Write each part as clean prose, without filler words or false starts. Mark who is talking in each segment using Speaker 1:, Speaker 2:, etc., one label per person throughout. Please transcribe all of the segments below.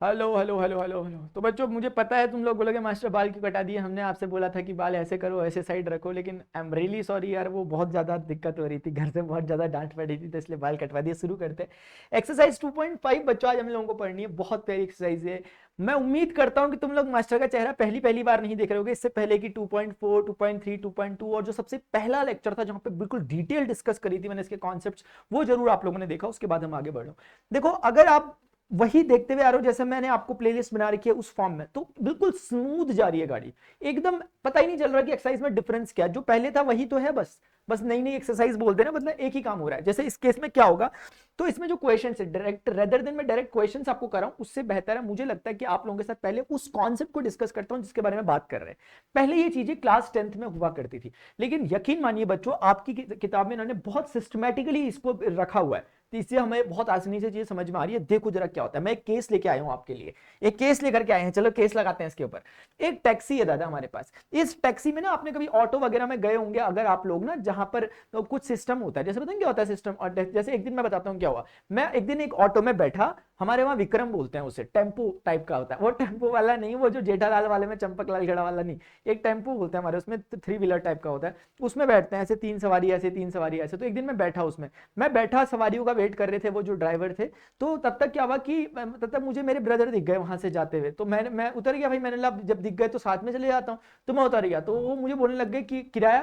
Speaker 1: Hello hello hello hello hello. तो बच्चों मुझे पता है तुम लोग बोलोगे मास्टर बाल क्यों कटा दिए, हमने आपसे बोला था कि बाल ऐसे करो ऐसे साइड रखो, लेकिन आई एम रियली सॉरी यार, वो बहुत ज़्यादा दिक्कत हो रही थी, घर से बहुत ज़्यादा डांट पड़ रही थी, तो इसलिए बाल कटवा दिए। शुरू करते हैं एक्सरसाइज 2.5 बच्चों, आज हम लोगों को पढ़नी है, बहुत प्यारी एक्सरसाइज है। मैं उम्मीद करता हूँ कि तुम लोग मास्टर का चेहरा पहली पहली बार नहीं देख रहे होगे, इससे पहले कि 2.4 2.3 2.2 और जो सबसे पहला लेक्चर था जहाँ पे बिल्कुल डिटेल डिस्कस करी थी मैंने इसके कॉन्सेप्ट्स, वो जरूर आप लोगों ने देखा। उसके बाद हम आगे बढ़ो। देखो अगर आप वही देखते हुए आ रहे हो जैसे मैंने आपको प्लेलिस्ट बना रखी है उस फॉर्म में, तो बिल्कुल स्मूथ जा रही है गाड़ी, एकदम पता ही नहीं चल रहा कि एक्सरसाइज में डिफरेंस क्या है, जो पहले था वही तो है, बस बस नई नई एक्सरसाइज बोलते हैं ना, मतलब एक ही काम हो रहा है। जैसे इस केस में क्या होगा, तो इसमें जो क्वेश्चन है डायरेक्ट रेदर देन मैं डायरेक्ट क्वेश्चन आपको कर रहा हूं, उससे बेहतर है मुझे लगता है कि आप लोगों के साथ पहले उस कॉन्सेप्ट को डिस्कस करता हूं जिसके बारे में बात कर रहे हैं। पहले ये चीजें क्लास 10th में हुआ करती थी, लेकिन यकीन मानिए बच्चों आपकी किताब में इन्होंने बहुत सिस्टमैटिकली इसको रखा हुआ है, तो इससे हमें बहुत आसानी से चीज समझ में आ रही है। देखो जरा क्या होता है, मैं एक केस लेके आया हूं आपके लिए, एक केस लेकर के आए हैं, चलो केस लगाते हैं इसके ऊपर। एक टैक्सी है दादा हमारे पास, इस टैक्सी में ना आपने कभी ऑटो वगैरह में गए होंगे अगर आप लोग ना, जहां पर तो कुछ सिस्टम होता है, जैसे बताएं क्या होता है सिस्टम। और जैसे एक दिन मैं बताता हूँ क्या हुआ। मैं एक दिन एक ऑटो में बैठा, हमारे वहां विक्रम बोलते हैं उसे, टेम्पो टाइप का होता है वो, टेम्पो वाला नहीं, वो जो जेठालाल वाले में चंपक लाल गढ़ा वाला नहीं, एक टेम्पो बोलते हैं हमारे उसमें, 3 व्हीलर टाइप का होता है, उसमें बैठते हैं ऐसे, 3 सवारी ऐसे 3 सवारी ऐसे। तो एक दिन मैं बैठा उसमें, मैं बैठा सवारियों का वेट कर रहे थे वो जो ड्राइवर थे। तो तब तक क्या हुआ कि तब तक मुझे मेरे ब्रदर दिख गए वहां से जाते हुए, तो मैं उतर गया भाई, मैंने लगा जब दिख गए तो साथ में चले जाता हूँ। तो मैं उतर गया, तो वो मुझे बोलने लग गए कि किराया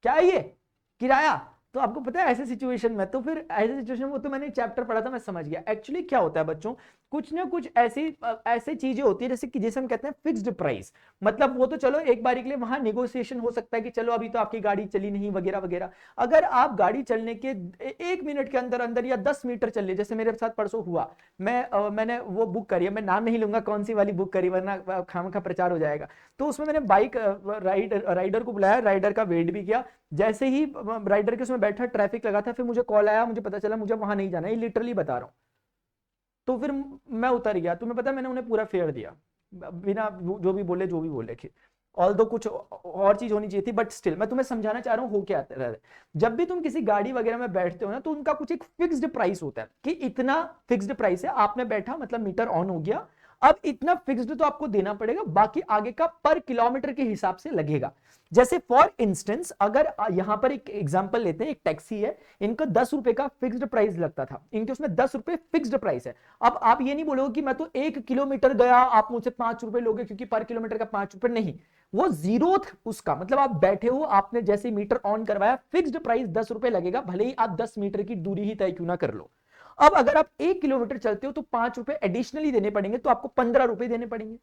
Speaker 1: क्या है ये, किराया। तो आपको पता है ऐसे सिचुएशन में, तो फिर ऐसे सिचुएशन में, वो तो मैंने चैप्टर पढ़ा था मैं समझ गया एक्चुअली क्या होता है बच्चों। कुछ ना कुछ ऐसी ऐसे चीजें होती है जैसे कि जिसे हम कहते हैं फिक्स्ड प्राइस। मतलब वो तो चलो एक बारी के लिए वहां निगोशिएशन हो सकता है कि चलो अभी तो आपकी गाड़ी चली नहीं वगैरह वगैरह। अगर आप गाड़ी चलने के 1 मिनट के अंदर अंदर या 10 मीटर चल ले, जैसे मेरे साथ परसों हुआ, मैंने वो बुक करी है, मैं नाम नहीं लूंगा कौन सी वाली बुक करी वरना खामखा प्रचार हो जाएगा। तो उसमें मैंने बाइक राइडर को बुलाया, राइडर का वेट भी किया। जैसे ही राइडर के उसमें बैठा, ट्रैफिक लगा था, फिर मुझे कॉल आया, मुझे पता चला मुझे वहां नहीं जाना, ये लिटरली बता रहा हूँ। तो फिर मैं उतर गया, तुम्हें पता है मैंने उन्हें पूरा फेयर दिया, बिना जो भी बोले जो भी बोले। ऑल दो कुछ और चीज होनी चाहिए थी, बट स्टिल मैं तुम्हें समझाना चाह रहा हूँ हो क्या रहा है। जब भी तुम किसी गाड़ी वगैरह में बैठते हो ना, तो उनका कुछ एक फिक्स्ड प्राइस होता है कि इतना फिक्स्ड प्राइस है, आपने बैठा मतलब मीटर ऑन हो गया, अब इतना फिक्स्ड तो आपको देना पड़ेगा, बाकी आगे का पर किलोमीटर के हिसाब से लगेगा। जैसे फॉर इंस्टेंस अगर यहां पर एक एग्जांपल लेते हैं, एक टैक्सी है, इनका 10 रुपए का फिक्स्ड प्राइस लगता था, इनके उसमें 10 रुपए फिक्स्ड प्राइस है। अब आप ये नहीं बोलोगे कि मैं तो 1 किलोमीटर गया आप मुझसे 5 रुपए लोगे क्योंकि पर किलोमीटर का 5 रुपए नहीं, वो जीरो उसका मतलब आप बैठे हो, आपने जैसे मीटर ऑन करवाया, फिक्स्ड प्राइस 10 रुपए लगेगा, भले ही आप 10 मीटर की दूरी ही तय क्यों ना कर लो। अब अगर आप 1 किलोमीटर चलते हो तो 5 रुपए एडिशनली देने पड़ेंगे, तो आपको 15 रुपए देने पड़ेंगे।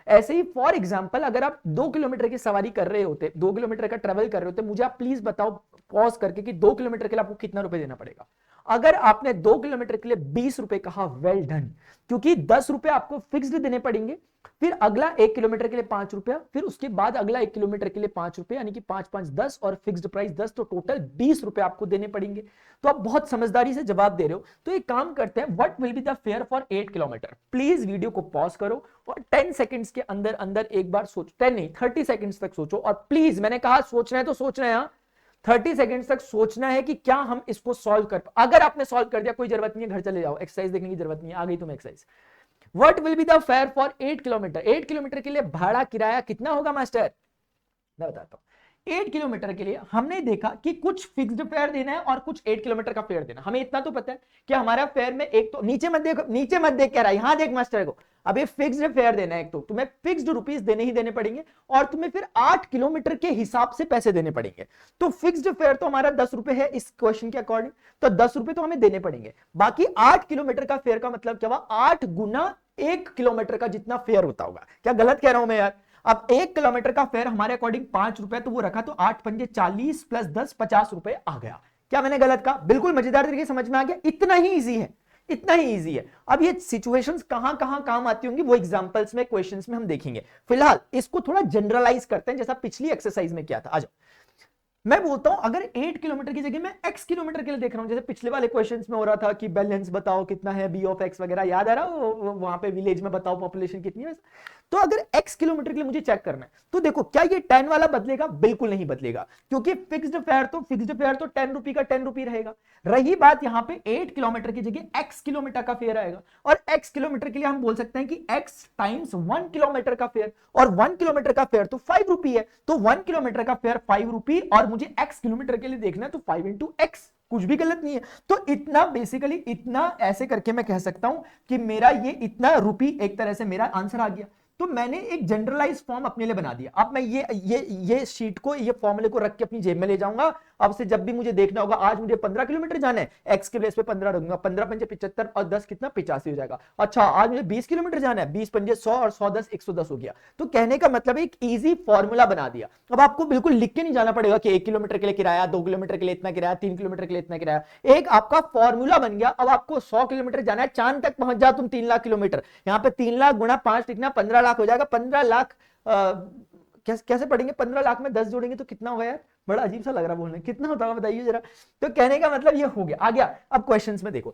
Speaker 1: ऐसे ही फॉर एग्जाम्पल अगर आप 2 किलोमीटर की सवारी कर रहे होते, 2 किलोमीटर का ट्रेवल कर रहे होते, मुझे आप प्लीज बताओ पॉज करके कि 2 किलोमीटर के लिए आपको कितना रुपए देना पड़ेगा। अगर आपने 2 किलोमीटर के लिए 20 रुपए कहा, वेल डन, क्योंकि 10 रुपए आपको फिक्स्ड देने पड़ेंगे, फिर अगला 1 किलोमीटर के लिए 5 रुपया, फिर उसके बाद अगला 1 किलोमीटर के लिए 5 रुपए, यानी कि 5 5 10 और फिक्स्ड प्राइस 10, तो टोटल 20 रुपए आपको देने पड़ेंगे। तो आप बहुत समझदारी से जवाब दे रहे हो। तो एक काम करते हैं, what will be the fair for 8 kilometre. Please video को पॉज करो और 10 सेकंड्स के अंदर अंदर एक बार सोच, 10 नहीं 30 सेकंड्स तक सोचो, और प्लीज मैंने कहा सोचना है तो सोचना है, 30 सेकंड्स तक सोचना है कि क्या हम इसको सॉल्व कर। अगर आपने सॉल्व कर दिया कोई जरूरत नहीं है, घर चले जाओ, एक्सरसाइज देखने की जरूरत नहीं है, आ गई तुम्हें exercise. What will be the fair for 8 kilometre, 8 kilometre के लिए भाड़ा किराया कितना होगा मास्टर, मैं बताता हूं। 8 किलोमीटर के लिए हमने देखा कि कुछ फिक्स्ड फेयर देना है और कुछ 8 किलोमीटर का फेयर देना। हमें इतना तो पता है कि हमारा फेयर में एक तो नीचे मत देख, नीचे मत देख, कह रहा है यहां देख मास्टर को। अब ये फिक्स्ड फेयर देना है, एक तो तुम्हें फिक्स्ड रुपीस देने ही देने पड़ेंगे, और तुम्हें फिर 8 किलोमीटर के हिसाब से पैसे देने पड़ेंगे। तो फिक्स्ड फेयर तो हमारा 10 रुपए है इस क्वेश्चन के अकॉर्डिंग, तो 10 रुपए तो हमें देने पड़ेंगे। बाकी 8 किलोमीटर का फेयर का मतलब क्या हुआ, 8 गुना 1 किलोमीटर का जितना फेयर होता होगा। क्या गलत कह रहा हूं मैं यार। अब 1 किलोमीटर का फेयर हमारे अकॉर्डिंग 5 रुपए, तो वो रखा, तो 8 पंजे 40 प्लस 10 50 रुपए आ गया। क्या मैंने गलत कहा, बिल्कुल मजेदार तरीके समझ में आ गया, इतना ही इजी है, इतना ही इजी है। अब ये सिचुएशंस कहां कहां काम आती होंगी वो एग्जांपल्स में, क्वेश्चंस में हम देखेंगे। फिलहाल इसको थोड़ा जनरलाइज करते हैं जैसा पिछली एक्सरसाइज में किया था। आ जाओ, मैं बोलता हूं अगर 8 किलोमीटर की जगह मैं x किलोमीटर के लिए देख रहा हूं, जैसे पिछले वाले क्वेश्चंस में हो रहा था कि बैलेंस बताओ कितना है b ऑफ x वगैरह, याद आ रहा वहां पे विलेज में बताओ पॉपुलेशन कितनी है। तो अगर x किलोमीटर के लिए मुझे चेक करना है तो देखो क्या ये 10 वाला बदलेगा, बिल्कुल नहीं बदलेगा, क्योंकि फिक्स्ड फेयर तो 10 रुपए का 10 रुपए रहेगा। रही बात यहां पे 8 किलोमीटर की जगह x किलोमीटर का फेयर आएगा, और x किलोमीटर के लिए हम बोल सकते हैं कि x टाइम्स 1 किलोमीटर का फेयर, और 1 किलोमीटर का फेयर तो 5 रुपए है, तो 1 किलोमीटर का फेयर 5 रुपए, और मुझे x किलोमीटर के लिए देखना है तो 5 इंटू एक्स, कुछ भी गलत नहीं है। तो इतना बेसिकली इतना ऐसे करके मैं कह सकता हूं कि मेरा ये इतना रुपी एक तरह से मेरा आंसर आ गया। तो मैंने एक जनरलाइज फॉर्म अपने लिए बना दिया। अब मैं ये शीट को, ये फॉर्मूले को रख के अपनी जेब में ले जाऊंगा। अब से जब भी मुझे देखना होगा, आज मुझे 15 किलोमीटर जाना है, एक्स के बेस पे 15 रखूंगा, 15 पंजे 75 और 10 कितना 85 हो जाएगा। अच्छा आज मुझे 20 किलोमीटर जाना है, 20 पंजे 100 और 100 10 110 हो गया। तो कहने का मतलब एक इजी फॉर्मूला बना दिया। अब आपको बिल्कुल लिख के नहीं जाना पड़ेगा कि 1 किलोमीटर के लिए किराया, 2 किलोमीटर के लिए इतना किराया, 3 किलोमीटर के लिए इतना किराया, एक आपका फॉर्मूला बन गया। अब आपको 100 किलोमीटर जाना है, चांद तक पहुंच जाओ तुम 3 लाख किलोमीटर, यहाँ पे 3 लाख गुणा 5 लिखना, 15 लाख हो जाएगा। 15 लाख कैसे पढ़ेंगे, 15 लाख में 10 जोड़ेंगे तो कितना होगा यार, बड़ा अजीब सा लग रहा बोलने, कितना होता है बताइए जरा। तो कहने का मतलब ये हो गया, आ गया। अब क्वेश्चंस में देखो,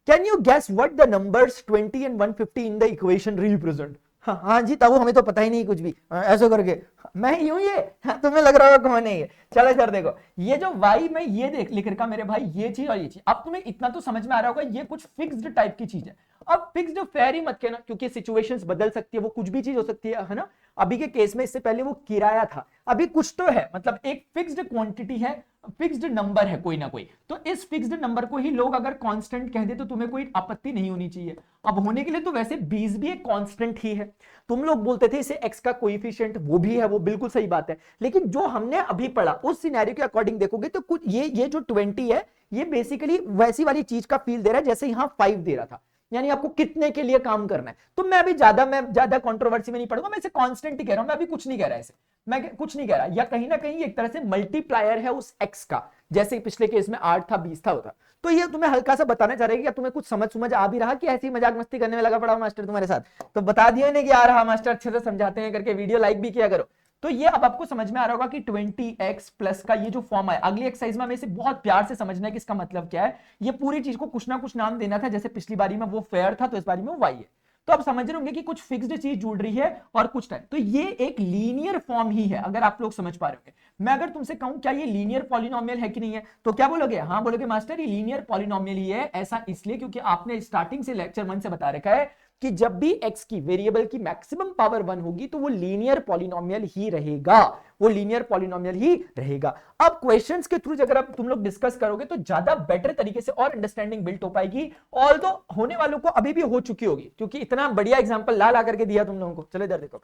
Speaker 1: can you guess what the numbers 20 and 150 in the equation represent. हाँ जी, तब हमें तो पता ही नहीं कुछ भी, ऐसा करके मैं यूं ये, तुम्हें लग रहा होगा कौन है ये। चलो सर देखो, ये जो y में ये देख लिख रखा मेरे भाई, ये चीज और ये चीज, अब तुम्हें इतना तो समझ में आ रहा होगा ये कुछ फिक्स्ड टाइप की चीज है। अब फिक्स्ड फेयर ही मत कहना, क्योंकि सिचुएशंस बदल सकती है, वो कुछ भी चीज हो सकती है ना। अभी के केस में इससे पहले वो किराया था, अभी कुछ तो है, मतलब एक फिक्स्ड क्वांटिटी है, फिक्स्ड नंबर है कोई ना कोई। तो इस फिक्स्ड नंबर को ही लोग अगर कांस्टेंट कह दे तो तुम्हें कोई आपत्ति नहीं होनी चाहिए। अब होने के लिए तो वैसे 20 भी एक कांस्टेंट ही है। तुम लोग बोलते थे इसे x का कोएफिशिएंट, वो भी है, वो बिल्कुल सही बात है। लेकिन जो हमने अभी पढ़ा उस सिनेरियो के अकॉर्डिंग देखोगे तो कुछ ये जो 20 है, ये बेसिकली वैसी वाली चीज का फील दे रहा है जैसे यहां 5 दे रहा था, यानी आपको कितने के लिए काम करना है। तो मैं ज्यादा कंट्रोवर्सी में नहीं पढ़ूंगा, मैं इसे कांस्टेंट ही कह रहा हूं, मैं अभी कुछ नहीं कह रहा इसे, मैं कुछ नहीं कह रहा, या कहीं ना कहीं एक तरह से मल्टीप्लायर है उस x का, जैसे पिछले केस में 8 था 20 था होता। तो ये तुम्हें हल्का सा बताना चाह रहे कि तुम्हें कुछ समझ आ भी रहा कि ऐसी मजाक मस्ती करने में लगा पड़ा मास्टर तुम्हारे साथ, तो बता दिया नहीं कि आ रहा मास्टर अच्छे से समझाते हैं करके, वीडियो लाइक भी किया करो। तो ये अब आपको समझ में आ रहा होगा कि 20x प्लस का ये जो फॉर्म है, अगली एक्सरसाइज में हमें इसे बहुत प्यार से समझना है कि इसका मतलब क्या है। ये पूरी चीज को कुछ ना कुछ नाम देना था, जैसे पिछली बारी में वो फेयर था तो इस बारी में वो y है। तो आप समझ रहे होंगे कि कुछ फिक्स्ड चीज जुड़ रही है और कुछ टाइम, तो ये एक लीनियर फॉर्म ही है, अगर आप लोग समझ पा रहे होंगे। मैं अगर तुमसे कहूं क्या ये लीनियर पॉलिनोमियल है कि नहीं है, तो क्या बोलोगे, हाँ बोलोगे मास्टर ये लीनियर पॉलिनोमियल ही है। ऐसा इसलिए क्योंकि आपने स्टार्टिंग से लेक्चर 1 से बता रखा है कि जब भी x की वेरिएबल की मैक्सिमम पावर 1 होगी तो वो लीनियर पॉलिनोमियल ही रहेगा, वो लीनियर पॉलिनोमियल ही रहेगा। अब क्वेश्चंस के थ्रू अगर तुम लोग डिस्कस करोगे तो ज्यादा बेटर तरीके से और अंडरस्टैंडिंग बिल्ड हो पाएगी, ऑल दो होने वालों को अभी भी हो चुकी होगी, क्योंकि इतना बढ़िया एग्जांपल ला करके दिया तुम लोगों को। चलो इधर देखो,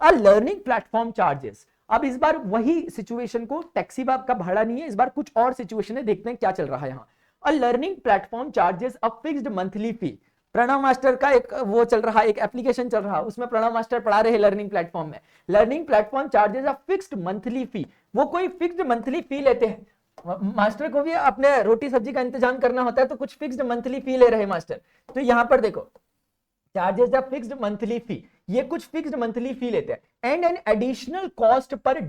Speaker 1: अ लर्निंग प्लेटफॉर्म चार्जेस। अब इस बार वही सिचुएशन को, टैक्सी बाप का भाड़ा नहीं है, इस बार कुछ और सिचुएशन है, देखते हैं क्या चल रहा है यहाँ। A learning platform charges a fixed monthly fee. Pranav master का एक वो चल रहा है, एक एप्लीकेशन चल रहा है, उसमें प्रणव मास्टर पढ़ा रहे हैं लर्निंग प्लेटफॉर्म में। Learning platform charges a fixed monthly फी, वो कोई फिक्स्ड मंथली फी लेते हैं। मास्टर को भी अपने रोटी सब्जी का इंतजाम करना होता है, तो कुछ फिक्स्ड मंथली फी ले रहे हैं मास्टर। तो यहां पर देखो, charges the fixed monthly fee, ये कुछ फिक्स्ड मंथली फी लेते हैं। And an additional cost per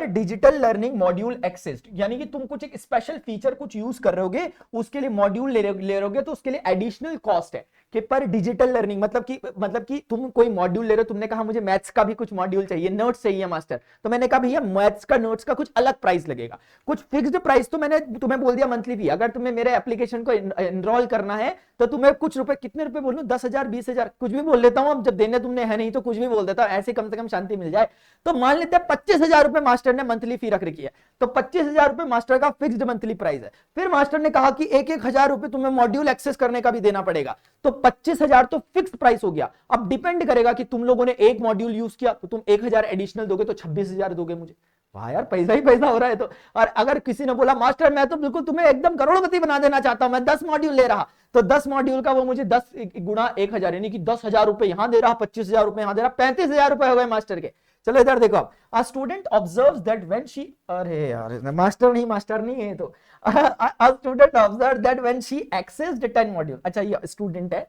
Speaker 1: digital learning module access, यानी कि तुम कुछ एक स्पेशल फीचर कुछ यूज कर रहे होगे, उसके लिए मॉड्यूल ले रहोगे, तो उसके लिए एडिशनल कॉस्ट है कि पर डिजिटल लर्निंग, मतलब कि तुम कोई मॉड्यूल ले रहे हो, तुमने कहा मुझे मैथ्स का भी कुछ मॉड्यूल चाहिए, नोट्स चाहिए मास्टर, तो मैंने कहा भैया मैथ्स का नोट्स का कुछ अलग प्राइस लगेगा, कुछ फिक्स्ड प्राइस तो मैंने तुम्हें बोल दिया मंथली फी। अगर तुम्हें मेरे एप्लीकेशन को एनरोल करना है तो तुम्हें कुछ रुपए, कितने रुपए बोलूं, 10,000 20,000 कुछ भी बोल लेता हूं, अब जब देने तुमने है नहीं तो कुछ भी बोल देता हूं, ऐसे कम से कम शांति मिल जाए। तो मान लेते हैं 25,000 रुपए मास्टर ने मंथली फी रख रखी है, तो 25,000 रुपए मास्टर का फिक्स्ड मंथली प्राइस है। फिर मास्टर ने कहा कि 1,000 रुपए तुम्हें मॉड्यूल एक्सेस करने का भी देना पड़ेगा, तो 25,000 तो फिक्स्ड प्राइस हो गया। अब डिपेंड करेगा कि तुम लोगों ने एक मॉड्यूल यूज किया तो तुम 1,000 एडिशनल दोगे, तो 26,000 दोगे मुझे। वाह यार, पैसा ही पैसा हो रहा है। तो और अगर किसी ने बोला मास्टर मैं तो बिल्कुल तुम्हें एकदम करोड़पति बना देना चाहता हूं, मैं 10 मॉड्यूल ले रहा, तो 10 मॉड्यूल का वो मुझे 10 गुणा 1,000 यानी कि 10,000 रुपए यहां दे रहा, 25,000 रुपए यहां दे रहा, 35,000 रुपए हो गए मास्टर के। चलो इधर देखो आप, a student observes that when she, अरे यार मास्टर नहीं है तो, a student observe that when she accessed 10 module, अच्छा ये स्टूडेंट है,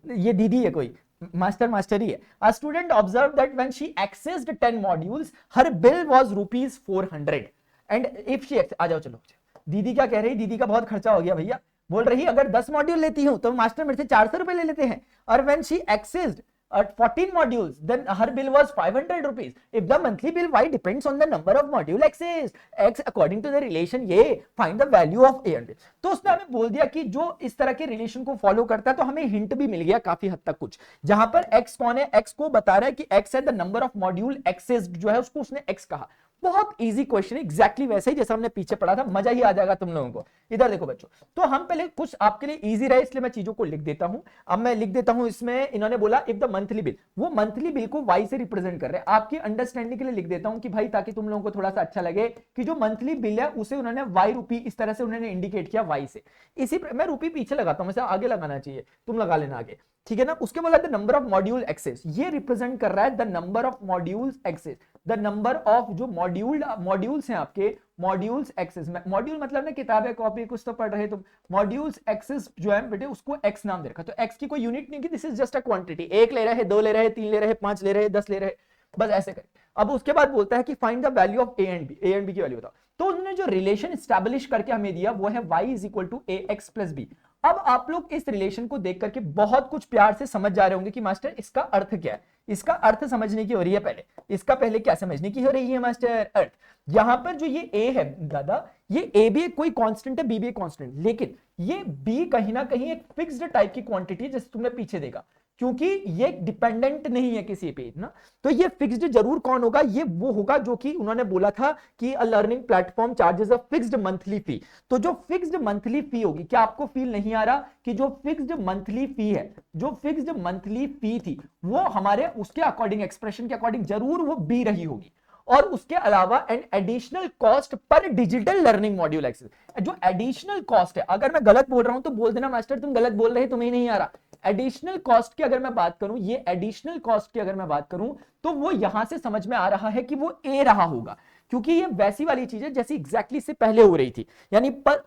Speaker 1: ये दीदी है कोई, मास्टर ही है। A student observed that when she accessed 10 modules, her bill was rupees 400.
Speaker 2: And if she आ जाओ चलो, दीदी क्या कह रही, दीदी का बहुत खर्चा हो गया भैया, बोल रही अगर 10 मॉड्यूल लेती हूं तो मास्टर मेरे से 400 रुपए ले लेते हैं, और when she accessed 14 modules, then her bill was 500 rupees. If the monthly bill y depends on the number of module accessed, x according to the relation ये find the value of a and b. तो उसने हमें बोल दिया कि जो इस तरह के रिलेशन को फॉलो करता है, तो हमें हिंट भी मिल गया काफी हद तक कुछ, जहां पर x कौन है, x को बता रहा है कि x है the number of module accessed, जो है उसको उसने x कहा। बहुत इजी क्वेश्चन है, एग्जैक्टली वैसे ही जैसा हमने पीछे पढ़ा था, मजा ही आ जाएगा तुम लोगों को। इधर देखो बच्चों, तो हम पहले कुछ आपके लिए इजी रहे इसलिए मैं चीजों को लिख देता हूं। अब मैं लिख देता हूं, इसमें इन्होंने बोला इफ द मंथली बिल, वो मंथली बिल को वाई से रिप्रेजेंट कर रहे हैं। आपकी अंडरस्टैंडिंग के लिए लिख देता हूं कि भाई ताकि तुम लोगों को थोड़ा सा अच्छा लगे कि जो मंथली बिल है उसे उन्होंने वाई रुपी इस तरह से उन्होंने इंडिकेट किया वाई से। इसी मैं रुपी पीछे लगाता हूं, वैसे आगे लगाना चाहिए, तुम लगा लेना आगे, ठीक है ना। उसके बोला the number of module access, ये रिप्रेजेंट कर रहा है the number of modules access, the number of जो मॉड्यूल्स हैं आपके, मॉड्यूल्स एक्सेस। मॉड्यूल मतलब ना किताब है, कॉपी, कुछ तो पढ़ रहे तुम। मॉड्यूल्स एक्सेस जो है बेटे उसको एक्स नाम दे रखा, तो एक्स की कोई यूनिट नहीं की, this is just a quantity. 1 ले रहे हैं, 2 ले रहे हैं, 3 ले रहे हैं, 5 ले रहे हैं, 10 ले रहे हैं, बस ऐसे करें। अब उसके बाद बोलता है कि find the value of a and b, a and b की वैल्यू बताओ। तो उन्होंने जो रिलेशन स्टैब्लिश करके हमें दिया वो है y is equal to a x plus b. अब आप लोग इस रिलेशन को देख करके बहुत कुछ प्यार से समझ जा रहे होंगे कि मास्टर इसका अर्थ क्या है। इसका अर्थ समझने की हो रही है पहले, इसका पहले क्या समझने की हो रही है मास्टर, अर्थ। यहां पर जो ये a है दादा, ये a भी कोई कांस्टेंट है, b भी एक कांस्टेंट, लेकिन ये b कहीं ना कहीं एक फिक्स्ड टाइप की क्वांटिटी है, जैसे तुमने पीछे देखा, क्योंकि ये डिपेंडेंट नहीं है किसी पे ना। तो ये फिक्स्ड जरूर कौन होगा, ये वो होगा जो कि उन्होंने बोला था कि अ learning platform charges a fixed monthly फी। तो जो फिक्स्ड मंथली फी होगी, क्या आपको फील नहीं आ रहा कि जो फिक्स्ड मंथली फी है, जो फिक्स्ड मंथली फी थी वो हमारे उसके अकॉर्डिंग, एक्सप्रेशन के अकॉर्डिंग जरूर वो बी रही होगी। और उसके अलावा an additional cost per digital learning module access, जो एडिशनल कॉस्ट है, अगर मैं गलत बोल रहा हूं तो बोल देना मास्टर तुम गलत बोल रहे, तुम्हें नहीं आ रहा। एडिशनल कॉस्ट की अगर मैं बात करूं, ये एडिशनल कॉस्ट की अगर मैं बात करूं, तो वो यहां से समझ में आ रहा है कि वो ए रहा होगा, क्योंकि ये वैसी वाली चीज है जैसी एग्जैक्टली से पहले हो रही थी, यानी पर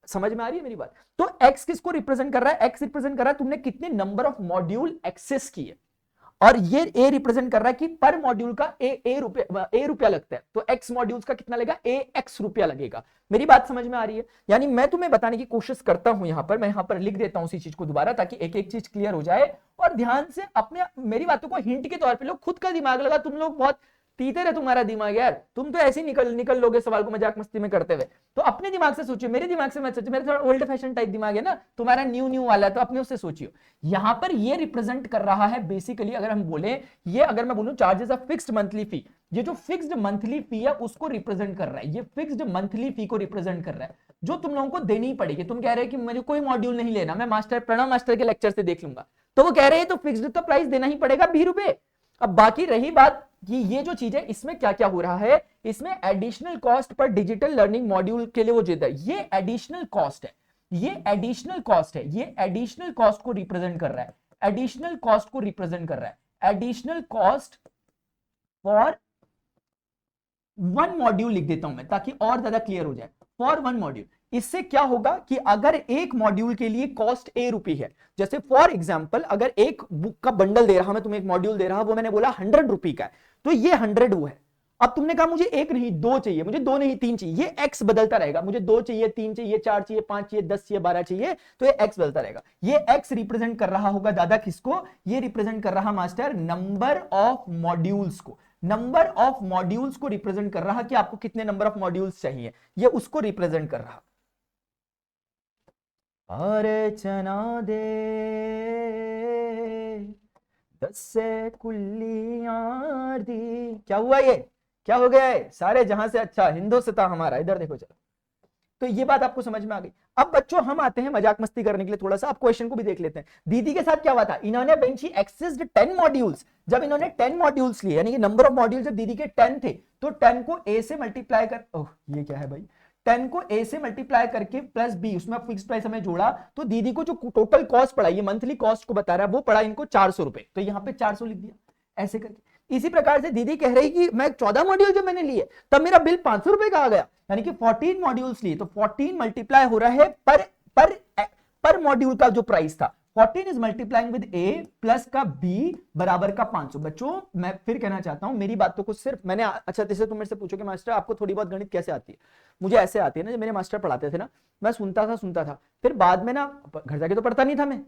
Speaker 2: समझ में आ रही है मेरी बात। तो एक्स किसको रिप्रेजेंट कर रहा है, एक्स रिप्रेजेंट कर रहा है तुमने कितने नंबर ऑफ मॉड्यूल एक्सेस किए, और ये ए रिप्रेजेंट कर रहा है कि पर मॉड्यूल का ए रुपया लगता है, तो एक्स मॉड्यूल्स का कितना लगेगा, ए एक्स रुपया लगेगा। मेरी बात समझ में आ रही है। यानी मैं तुम्हें बताने की कोशिश करता हूं, यहां पर मैं यहां पर लिख देता हूं उसी चीज को दोबारा, ताकि एक एक चीज क्लियर हो जाए, और ध्यान से अपने मेरी बातों को हिंट के तौर पे लो, खुद का दिमाग लगा। तुम लोग बहुत तीतर है तुम्हारा दिमाग यार, तुम तो ऐसे ही निकल लोगे सवाल को मजाक मस्ती में करते हुए। तो अपने दिमाग से सोचियो, मेरे दिमाग से मत सोचियो, मेरा थोड़ा ओल्ड फैशन टाइप दिमाग है ना, तुम्हारा न्यू वाला है, तो अपने उससे सोचियो। यहां पर ये रिप्रेजेंट कर रहा है बेसिकली, अगर हम बोले ये, अगर मैं बोलूं charges of fixed monthly fee, ये जो फिक्स्ड मंथली फी है उसको रिप्रेजेंट कर रहा है, ये फिक्स्ड मंथली फी को रिप्रेजेंट कर रहा है, जो तुम लोगों को देनी पड़ेगी। तुम कह रहे हैं कि मुझे कोई मॉड्यूल नहीं लेना, मैं मास्टर प्रणव मास्टर के लेक्चर से देख लूंगा, तो वो कह रहे हैं तो फिक्स्ड तो प्राइस देना ही पड़ेगा 20 रुपए। अब बाकी रही बात कि ये जो चीज है इसमें क्या क्या हो रहा है, इसमें additional cost per digital learning module के लिए वो जिद है, ये एडिशनल कॉस्ट है, ये एडिशनल कॉस्ट है, ये एडिशनल कॉस्ट को रिप्रेजेंट कर रहा है, एडिशनल कॉस्ट को रिप्रेजेंट कर रहा है, additional cost for one module लिख देता हूं मैं ताकि और ज्यादा क्लियर हो जाए, फॉर वन मॉड्यूल। इससे क्या होगा कि अगर एक मॉड्यूल के लिए कॉस्ट ए रुपी है, जैसे फॉर एग्जांपल अगर एक बुक का बंडल दे रहा मैं तुम्हें, एक मॉड्यूल दे रहा, वो मैंने बोला 100 रुपी का है, तो ये 100 वो है। अब तुमने कहा मुझे एक नहीं 2 चाहिए, मुझे 2 नहीं 3 चाहिए, ये एक्स बदलता रहेगा, मुझे 2 चाहिए, 3 चाहिए, 4 चाहिए, 5 चाहिए, 10 चाहिए, 12 चाहिए, तो ये एक्स बदलता रहेगा। ये एक्स रिप्रेजेंट कर रहा होगा दादा किसको, ये रिप्रेजेंट कर रहा मास्टर नंबर ऑफ मॉड्यूल्स को, नंबर ऑफ मॉड्यूल्स को रिप्रेजेंट कर रहा कि आपको कितने नंबर ऑफ मॉड्यूल्स चाहिए, ये उसको रिप्रेजेंट कर रहा। अरे चना दे 10 से कुल्लियां दी, क्या हुआ ये, क्या हो गया है, सारे जहां से अच्छा हिंदुस्तान हमारा। इधर देखो चलो, तो ये बात आपको समझ में आ गई। अब बच्चों हम आते हैं मजाक मस्ती करने के लिए थोड़ा सा, आप क्वेश्चन को भी देख लेते हैं। दीदी के साथ क्या हुआ था, इन्होंने व्हेन शी एक्सेस्ड 10 मॉड्यूल्स, जब इन्होंने 10 मॉड्यूल्स लिए, यानी कि नंबर ऑफ मॉड्यूल्स जब दीदी के 10 थे, तो 10 को ए से मल्टीप्लाई कर, ओह ये क्या है भाई, 10 को ए से मल्टीप्लाई करके प्लस बी, उसमें फिक्स प्राइस हमें जोड़ा, तो दीदी को जो टोटल कॉस्ट पड़ा, ये मंथली कॉस्ट को बता रहा है, वो पड़ा इनको 400 रुपए, तो यहां पे 400 लिख दिया ऐसे करके। इसी प्रकार से दीदी कह रही कि मैं 14 मॉड्यूल जब मैंने लिए तब मेरा बिल 500 रुपए का आ गया, यानी कि 14 मॉड्यूल्स लिए, तो 14 मल्टीप्लाई हो रहा है पर मॉड्यूल का जो प्राइस था, 14 is multiplying with a plus का b बराबर का 500। बच्चों मैं फिर कहना चाहता हूं, मेरी बातों को सिर्फ मैंने, अच्छा जैसे तुम मेरे से पूछो कि मास्टर आपको थोड़ी बहुत गणित कैसे आती है, मुझे ऐसे आती है ना, जब मेरे मास्टर पढ़ाते थे ना, मैं सुनता था, फिर बाद में ना घर जाके तो पढ़ता नहीं था, मैं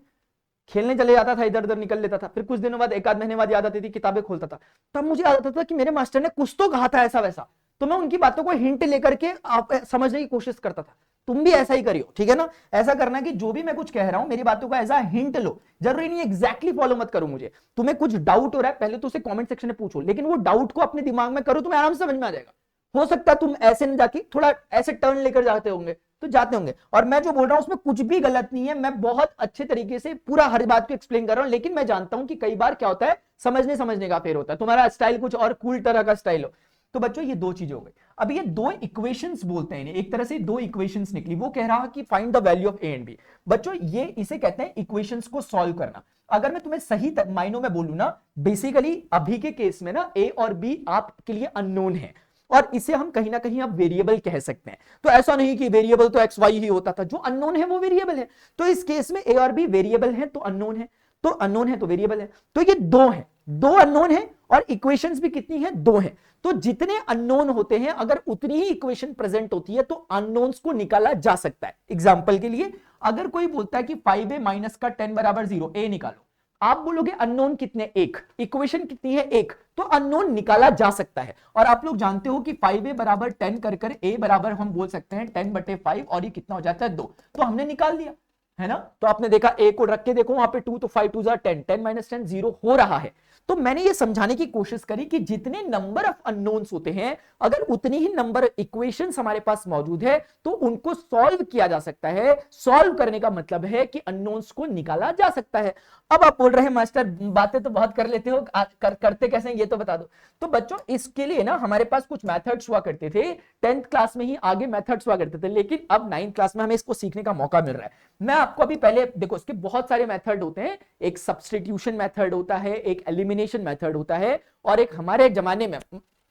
Speaker 2: खेलने चले जाता था, इधर उधर निकल लेता था, फिर कुछ दिनों बाद, एक आध महीने बाद याद आती थी, किताबें खोलता था, तब मुझे याद आता था कि मेरे मास्टर ने कुछ तो कहा था ऐसा वैसा, तो मैं उनकी बातों को हिंट लेकर के आप समझने की कोशिश करता था। तुम भी ऐसा ही करियो, ठीक है ना, ऐसा करना कि जो भी मैं कुछ कह रहा हूं मेरी बातों को एज अ हिंट लो, जरूरी नहीं एग्जैक्टली फॉलो मत करो मुझे। तुम्हें कुछ डाउट हो रहा है पहले तो उसे कमेंट सेक्शन में पूछो, लेकिन वो डाउट को अपने दिमाग में करो, तुम्हें आराम से समझ में आ जाएगा। हो सकता है तुम ऐसे न जाके थोड़ा ऐसे टर्न लेकर जाते होंगे तो जाते होंगे, और मैं जो बोल रहा हूं उसमें कुछ भी गलत नहीं है, मैं बहुत अच्छे तरीके से पूरा हर बात को एक्सप्लेन कर रहा हूं, लेकिन मैं जानता हूं कि कई बार क्या होता है, समझने का फेर होता है, तुम्हारा स्टाइल कुछ और कूल तरह का स्टाइल हो। तो बच्चों ये दो चीजें हो गई। अब ये दो इक्वेशंस बोलते हैं, एक तरह से दो इक्वेशंस निकली, वो कह रहा कि find the value of a and b. बच्चों ये इसे कहते हैं इक्वेशंस को सॉल्व करना। अगर मैं तुम्हें सही मायनों में बोलूं ना, बेसिकली अभी के केस में ना ए और बी आपके लिए अननोन है, और इसे हम कहीं ना कहीं अब वेरिएबल कह सकते हैं। तो ऐसा नहीं कि वेरिएबल तो एक्स वाई ही होता था, जो अननोन है वो वेरिएबल है, तो इस केस में ए और बी वेरिएबल है तो अननोन है, तो अननोन है तो वेरिएबल है, तो ये दो है, दो अननोन है, और इक्वेशंस भी कितनी है, दो है। तो जितने अननोन होते हैं अगर उतनी ही इक्वेशन प्रेजेंट होती है तो अननोन्स को निकाला जा सकता है। एग्जांपल के लिए अगर कोई बोलता है कि 5a माइनस का 10 बराबर 0, ए निकालो, आप बोलोगे अननोन कितने, एक, इक्वेशन कितनी है, एक, तो अननोन निकाला जा सकता है। और आप लोग जानते हो कि 5a बराबर 10 कर ए बराबर हम बोल सकते हैं 10/5, और ये कितना हो जाता है 2, तो हमने निकाल दिया है ना। तो आपने देखा ए को रख के देखो वहां पे 2, तो 5 2 10, 10 माइनस 10 0 हो रहा है। तो मैंने ये समझाने की कोशिश करी कि जितने नंबर ऑफ अननोन्स होते हैं अगर उतनी ही नंबर इक्वेशंस हमारे पास मौजूद है तो उनको सॉल्व किया जा सकता है। सॉल्व करने का मतलब है कि अननोन्स को निकाला जा सकता है। अब आप बोल रहे हैं मास्टर बातें तो बहुत कर लेते हो, करते कैसे ये तो बता दो। तो बच्चों इसके लिए ना हमारे पास कुछ मेथड्स हुआ करते थे, 10th क्लास में ही आगे मेथड्स हुआ करते थे, लेकिन अब 9th क्लास में हमें इसको सीखने का मौका मिल रहा है। मैं आपको अभी पहले देखो, इसके बहुत सारे मेथड होते हैं, एक सब्स्टिट्यूशन मेथड होता है, एक एलिमिनेशन मेथड होता है, और एक हमारे जमाने में,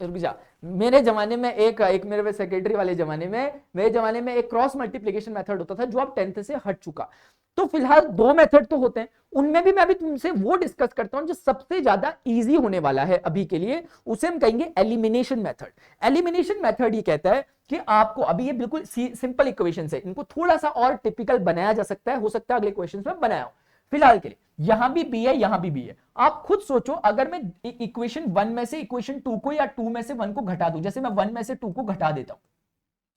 Speaker 2: रुक जा, मेरे जमाने में एक मेरे सेक्रेटरी वाले जमाने में, मेरे जमाने में एक क्रॉस मल्टीप्लिकेशन मेथड होता था जो अब 10th से हट चुका। तो फिलहाल दो मेथड तो होते हैं, उनमें भी मैं अभी तुमसे वो डिस्कस करता हूं जो सबसे ज्यादा इजी होने वाला है अभी के लिए, उसे हम कहेंगे एलिमिनेशन मेथड। एलिमिनेशन मेथड ये कहता है कि आपको, अभी ये बिल्कुल सिंपल इक्वेशन है, इनको थोड़ा सा और टिपिकल बनाया जा सकता है, हो सकता है अगले क्वेश्चन में बनाया हो, फिलहाल के लिए यहां भी बी है यहां भी बी है। आप खुद सोचो अगर मैं इक्वेशन 1 में से इक्वेशन 2 को या 2 में से 1 को घटा दूं, जैसे मैं 1 में से 2 को घटा देता हूं,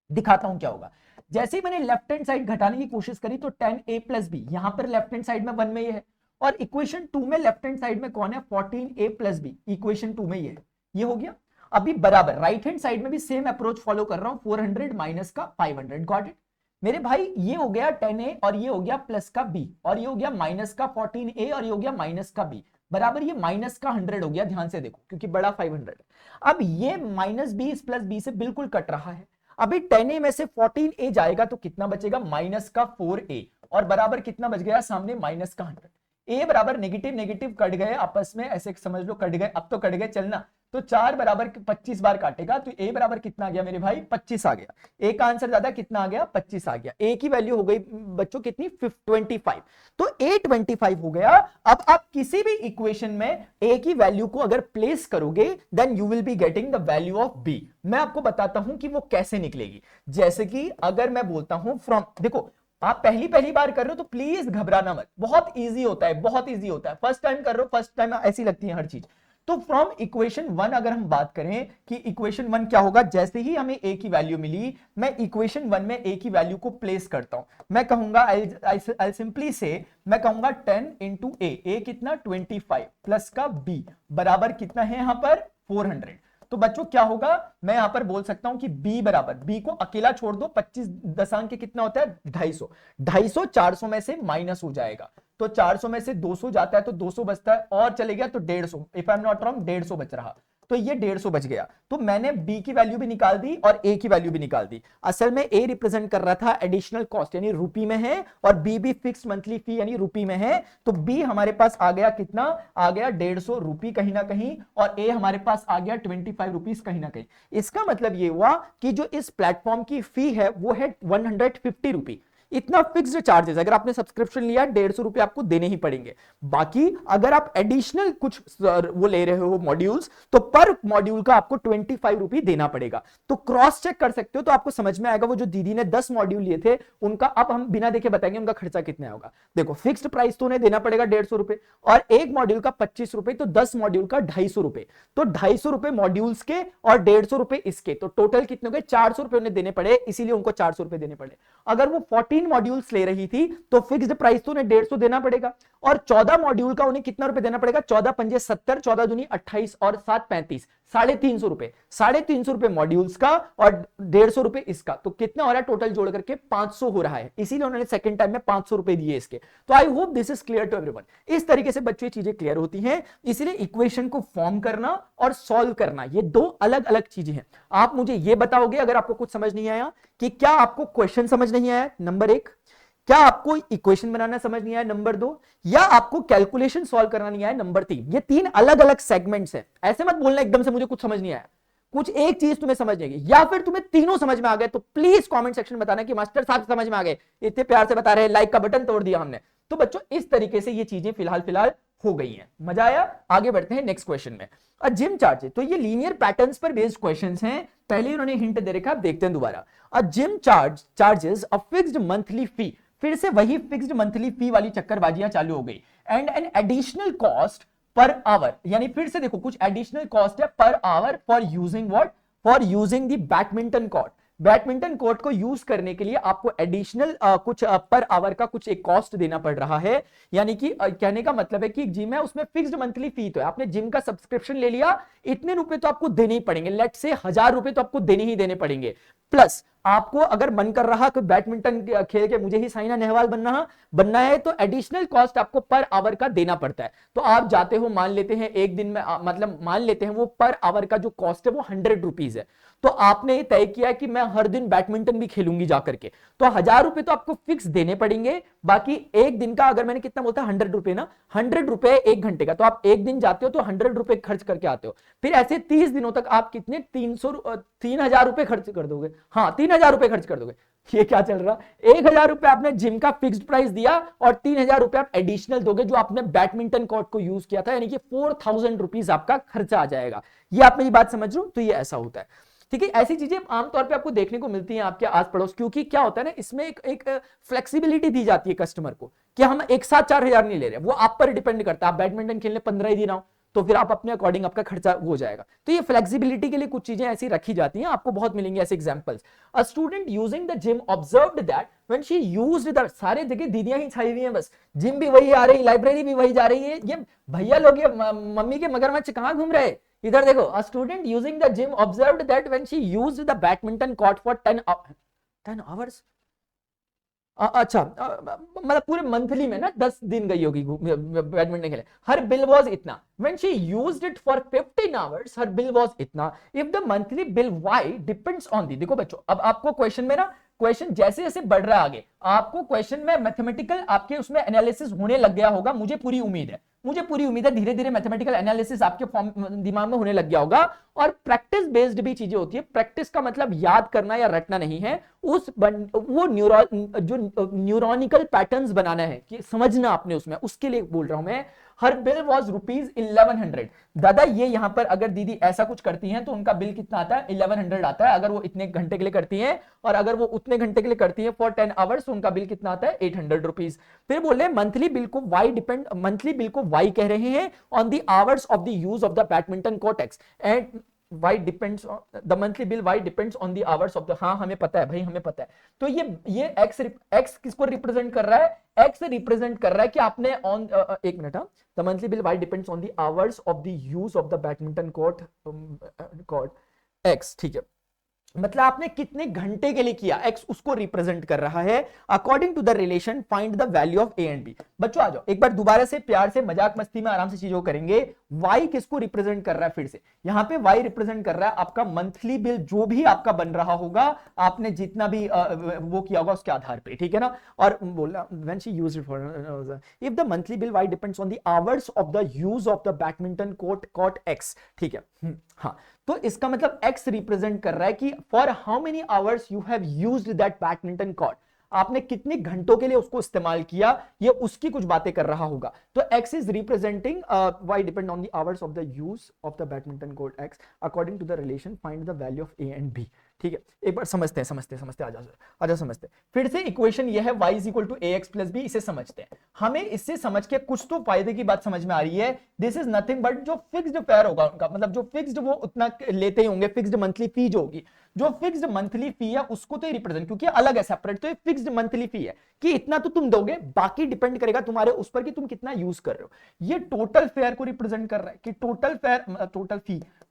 Speaker 2: दिखाता हूं क्या होगा। जैसे ही मैंने लेफ्ट हैंड साइड घटाने की कोशिश करी तो 10a प्लस बी, यहां पर लेफ्ट हैंड साइड में 1 में ये है, और इक्वेशन 2 में लेफ्ट हैंड साइड में कौन है, 14a प्लस बी, इक्वेशन 2 में ये है, ये हो गया। अभी बराबर राइट हैंड साइड में भी सेम अप्रोच फॉलो कर रहा हूं, 400 माइनस का 500, गॉट इट मेरे भाई। ये हो गया 10a और ये हो गया प्लस का b, और ये हो गया माइनस का 14a और ये हो गया माइनस का b, बराबर ये माइनस का 100 हो गया, ध्यान से देखो क्योंकि बड़ा 500 है। अब ये माइनस बी इस प्लस बी से बिल्कुल कट रहा है। अभी 10a में से 14a जाएगा तो कितना बचेगा, माइनस का 4a, और बराबर कितना बच गया सामने, माइनस का 100। a बराबर नेगेटिव नेगेटिव कट गए आपस में, ऐसे समझ लो कट गए, अब तो कट गए चलना, तो 4 बराबर 25 बार काटेगा, तो a बराबर कितना आ गया मेरे भाई, 25 आ गया। a का आंसर ज्यादा कितना आ गया, 25 आ गया। a की वैल्यू हो गई बच्चों कितनी, 25, तो a 25 हो गया। अब आप किसी भी इक्वेशन में a की वैल्यू को अगर प्लेस करोगे then you will be getting the value of b। मैं आपको बताता हूं कि वो कैसे निकलेगी। जैसे कि अगर मैं बोलता हूं फ्रॉम, देखो आप पहली बार कर रहे हो तो प्लीज घबराना मत, बहुत इजी होता है, बहुत इजी होता है। फर्स्ट टाइम कर रहे हो, फर्स्ट टाइम ऐसी लगती है हर चीज। तो फ्रॉम इक्वेशन 1 अगर हम बात करें कि इक्वेशन 1 क्या होगा, जैसे ही हमें a की वैल्यू मिली, मैं इक्वेशन 1 में a की वैल्यू को प्लेस करता हूं। मैं कहूंगा आई सिंपली से, मैं कहूंगा 10 इंटू a कितना 25 प्लस का b बराबर कितना है यहां पर 400। तो बच्चों क्या होगा, मैं यहां पर बोल सकता हूं कि b बराबर, b को अकेला छोड़ दो, 25 दशांक के कितना होता है 250, 250 400 में से माइनस हो जाएगा, तो 400 में से 200 जाता है तो 200 बचता है, और चले गया तो 150, if I am not wrong 150 बच रहा, तो ये 150 बच गया। तो मैंने b की वैल्यू भी निकाल दी और a की वैल्यू भी निकाल दी। असल में a रिप्रेजेंट कर रहा था एडिशनल कॉस्ट यानी रुपी में है, और b भी फिक्स मंथली फी यानी रुपी में है, तो b हमारे पास आ गया कितना, आ गया 150 रुपी कहीं ना कहीं, और a हमारे पास आ गया 25 रुपीज कहीं ना कहीं। इसका मतलब ये हुआ कि जो इस प्लेटफॉर्म की फी है वो है 150 रुपी, इतना फिक्स्ड चार्जेस, अगर आपने सब्सक्रिप्शन लिया 150 रुपए आपको देने ही पड़ेंगे। बाकी अगर आप एडिशनल कुछ वो ले रहे हो मॉड्यूल्स, तो पर मॉड्यूल का आपको 25 रुपए देना पड़ेगा। तो क्रॉस चेक कर सकते हो, तो आपको समझ में आएगा वो जो दीदी ने 10 मॉड्यूल लिए थे उनका, अब हम बिना देखे बताएंगे उनका खर्चा कितना होगा। देखो फिक्स्ड प्राइस तो उन्हें देना पड़ेगा 150 रुपए, और एक मॉड्यूल का 25 रुपए, तो 10 मॉड्यूल का 250 रुपए, तो 250 रुपए मॉड्यूल्स के और 150 रुपए इसके, तो टोटल कितने हो गए 400 रुपए उन्हें देने पड़े, इसीलिए उनको 400 रुपए देने पड़े। अगर वो 14 मॉड्यूल्स ले रही थी तो फिक्स्ड प्राइस तो उन्हें 150 देना पड़ेगा, और 14 मॉड्यूल का उन्हें कितना रुपए देना पड़ेगा, 14 पंजे 70, 14 दूनी 28 और 7 35, 350 रुपए, 350 रुपए मॉड्यूल्स का और 150 रुपए इसका, तो कितना हो रहा है टोटल जोड़ करके 500 हो रहा है, इसीलिए उन्होंने सेकंड टाइम में 500 रुपए दिए इसके। तो I hope this is clear to everyone. इस तरीके से बच्चों चीजें क्लियर होती हैं, इसीलिए इक्वेशन को फॉर्म करना और सॉल्व करना ये दो अलग अलग चीजें हैं। आप मुझे ये बताओगे अगर आपको कुछ समझ नहीं आया कि क्या आपको क्वेश्चन समझ नहीं आया, नंबर 1, क्या आपको इक्वेशन बनाना समझ नहीं आया, नंबर 2, या आपको कैलकुलेशन सॉल्व करना नहीं आया, नंबर 3। ये 3 अलग अलग सेगमेंट्स हैं, ऐसे मत बोलना एकदम से मुझे कुछ समझ नहीं आया, कुछ एक चीज तुम्हें समझ नहीं आई, या फिर तुम्हें तीनों समझ में आ गए तो प्लीज कमेंट सेक्शन में बताना कि मास्टर साहब समझ में आ गए, इतने प्यार से बता रहे हैं, लाइक का बटन तोड़ दिया हमने। तो बच्चों इस तरीके से ये चीजें फिलहाल हो गई हैं। मजा आया? आगे बढ़ते हैं नेक्स्ट क्वेश्चन में। जिम चार्जेस, तो ये लीनियर पैटर्न्स पर बेस्ड क्वेश्चंस हैं, पहले उन्होंने हिंट दे रखा, आप देखते हैं दोबारा। Gym charges a fixed monthly फी, फिर से वही फिक्स्ड मंथली फी वाली चक्करबाजियां चालू हो गई, and an additional cost per hour, यानी फिर से देखो कुछ एडिशनल कॉस्ट है per hour for using what, for using the badminton court. Badminton court को यूज करने के लिए आपको एडिशनल कुछ पर आवर का कुछ एक कॉस्ट देना पड़ रहा है, यानी कि कहने का मतलब है कि जिम है उसमें फिक्स्ड मंथली फी तो है, आपने जिम का सब्सक्रिप्शन ले लिया, इतने रुपए तो आपको देने ही पड़ेंगे, लेट से 1000 रुपए तो आपको देने ही देने पड़ेंगे, प्लस आपको अगर मन कर रहा कि बैडमिंटन खेल के मुझे ही साइना नेहवाल बनना है तो एडिशनल कॉस्ट आपको पर आवर का देना पड़ता है। तो आप जाते हो, मान लेते हैं एक दिन में, मतलब मान लेते हैं वो पर आवर का जो कॉस्ट है वो 100 रुपीज है, तो आपने तय किया कि मैं हर दिन बैडमिंटन भी खेलूंगी जाकर के, तो 1000 रुपए तो आपको फिक्स देने पड़ेंगे, बाकी एक दिन का, अगर मैंने कितना बोलता 100 रुपए ना, 100 रुपए एक घंटे का, तो आप एक दिन जाते हो तो 100 रुपए खर्च करके आते हो, फिर ऐसे 30 दिनों तक आप कितने 3000 रुपए खर्च कर दोगे, हाँ 3000 रुपए खर्च कर दोगे। ये क्या चल रहा, 1000 रुपए आपने जिम का फिक्स्ड प्राइस दिया और 3000 रुपए आप एडिशनल दोगे जो आपने बैडमिंटन कोर्ट को यूज किया था, यानी कि 4000 रुपीज आपका खर्चा आ जाएगा। ये आप मेरी बात समझ रहे हो? तो ये ऐसा होता है, ठीक है। ऐसी चीजें आमतौर पे आपको देखने को मिलती हैं आपके आस पड़ोस, क्योंकि क्या होता है ना, इसमें एक फ्लेक्सिबिलिटी दी जाती है कस्टमर को कि हम एक साथ 4000 नहीं ले रहे, वो आप पर डिपेंड करता है, आप बैडमिंटन खेलने 15 ही दिन आओ तो फिर आप अपने अकॉर्डिंग आपका खर्चा हो जाएगा। तो ये फ्लेक्सिबिलिटी के लिए कुछ चीजें ऐसी रखी जाती हैं, आपको बहुत मिलेंगे ऐसे examples. A student using the gym observed that when she used the, सारे जगह दीदियां ही छाई हुई हैं, बस जिम भी वही आ रही, लाइब्रेरी भी वही जा रही है, ये भैया लोग, ये मम्मी के मगरमच्छ कहां घूम रहे हैं? इधर देखो, a student using the gym observed that when she used the badminton court for 10 hours, अच्छा मतलब पूरे मंथली में ना 10 दिन गई होगी बैडमिंटन खेले, हर बिल वाज इतना, when she used it for 15 hours हर बिल वाज इतना, if the monthly bill why depends on the. देखो बच्चों, अब आपको क्वेश्चन में ना, क्वेश्चन जैसे जैसे बढ़ रहा है आगे, आपको क्वेश्चन में मैथमेटिकल आपके उसमें एनालिसिस होने लग गया होगा, मुझे पूरी उम्मीद है धीरे धीरे मैथमेटिकल एनालिसिस आपके दिमाग में होने लग गया होगा। और प्रैक्टिस बेस्ड भी चीजें होती है, प्रैक्टिस का मतलब याद करना या रटना नहीं है, वो न्यूरोनिकल पैटर्न्स बनाना है कि समझना आपने उसमें, उसके लिए बोल रहा हूं मैं। हर बिल वॉज ₹1100। दादा ये यहां पर अगर दीदी ऐसा कुछ करती हैं तो उनका बिल कितना आता है? 1100 आता है, अगर वो इतने घंटे के लिए करती हैं, और अगर वो उतने घंटे के लिए करती हैं फॉर 10 आवर्स तो उनका बिल कितना आता है? 800 रुपीज। फिर बोल रहे मंथली बिल को वाई कह रहे हैं on the hours of the use of the badminton court x, and why depends on the monthly bill, why depends on the hours of the, हाँ हमें पता है भाई, हमें पता है। तो ये x किसको रिप्रेजेंट कर रहा है? x रिप्रेजेंट कर रहा है कि आपने ऑन एक मिनट, हाँ, the monthly bill why depends on the hours of the use of the badminton court x, ठीक है, मतलब आपने कितने घंटे के लिए किया, x उसको रिप्रेजेंट कर रहा है। According to the relation find the value of a and b। बच्चों आ जाओ, एक बार दोबारा से प्यार से मजाक मस्ती में आराम से चीजों करेंगे। y किसको रिप्रेजेंट कर रहा है? फिर से यहाँ पे y रिप्रेजेंट कर रहा है आपका मंथली बिल, जो भी आपका बन रहा होगा, आपने जितना भी वो किया होगा उसके आधार पे, ठीक है ना। और बोला when she used it for, if the monthly bill y depends on the hours of the use of the badminton court x, ठीक है। हाँ, तो इसका मतलब x रिप्रेजेंट कर रहा है कि for how many hours you have used that badminton court. आपने कितने घंटों के लिए उसको इस्तेमाल किया, ये उसकी कुछ बातें कर रहा होगा। तो x is representing y depend on the hours of the use of the badminton court x according to the relation find the value of a and b। ठीक है, एक बार समझते हैं आ जाओ समझते हैं। फिर से इक्वेशन ये है y is equal to ax plus b, इसे समझते हैं। हमें इससे समझ के कुछ तो फायदे की बात समझ में आ रही है। दिस इज नथिंग बट जो फिक्स्ड फेयर होगा उनका, मतलब जो फिक्स्ड वो उतना लेते ही होंगे, फिक्स्ड मंथली फी जो होगी, जो फिक्स्ड मंथली फी है उसको तो रिप्रेजेंट, क्योंकि अलग है सेपरेट, तो ये फिक्स्ड मंथली फी है कि इतना तो तुम दोगे, बाकी डिपेंड करेगा तुम्हारे उस पर कि तुम कितना यूज कर रहे हो। ये टोटल फेयर को रिप्रेजेंट कर रहा है कि टोटल फेयर,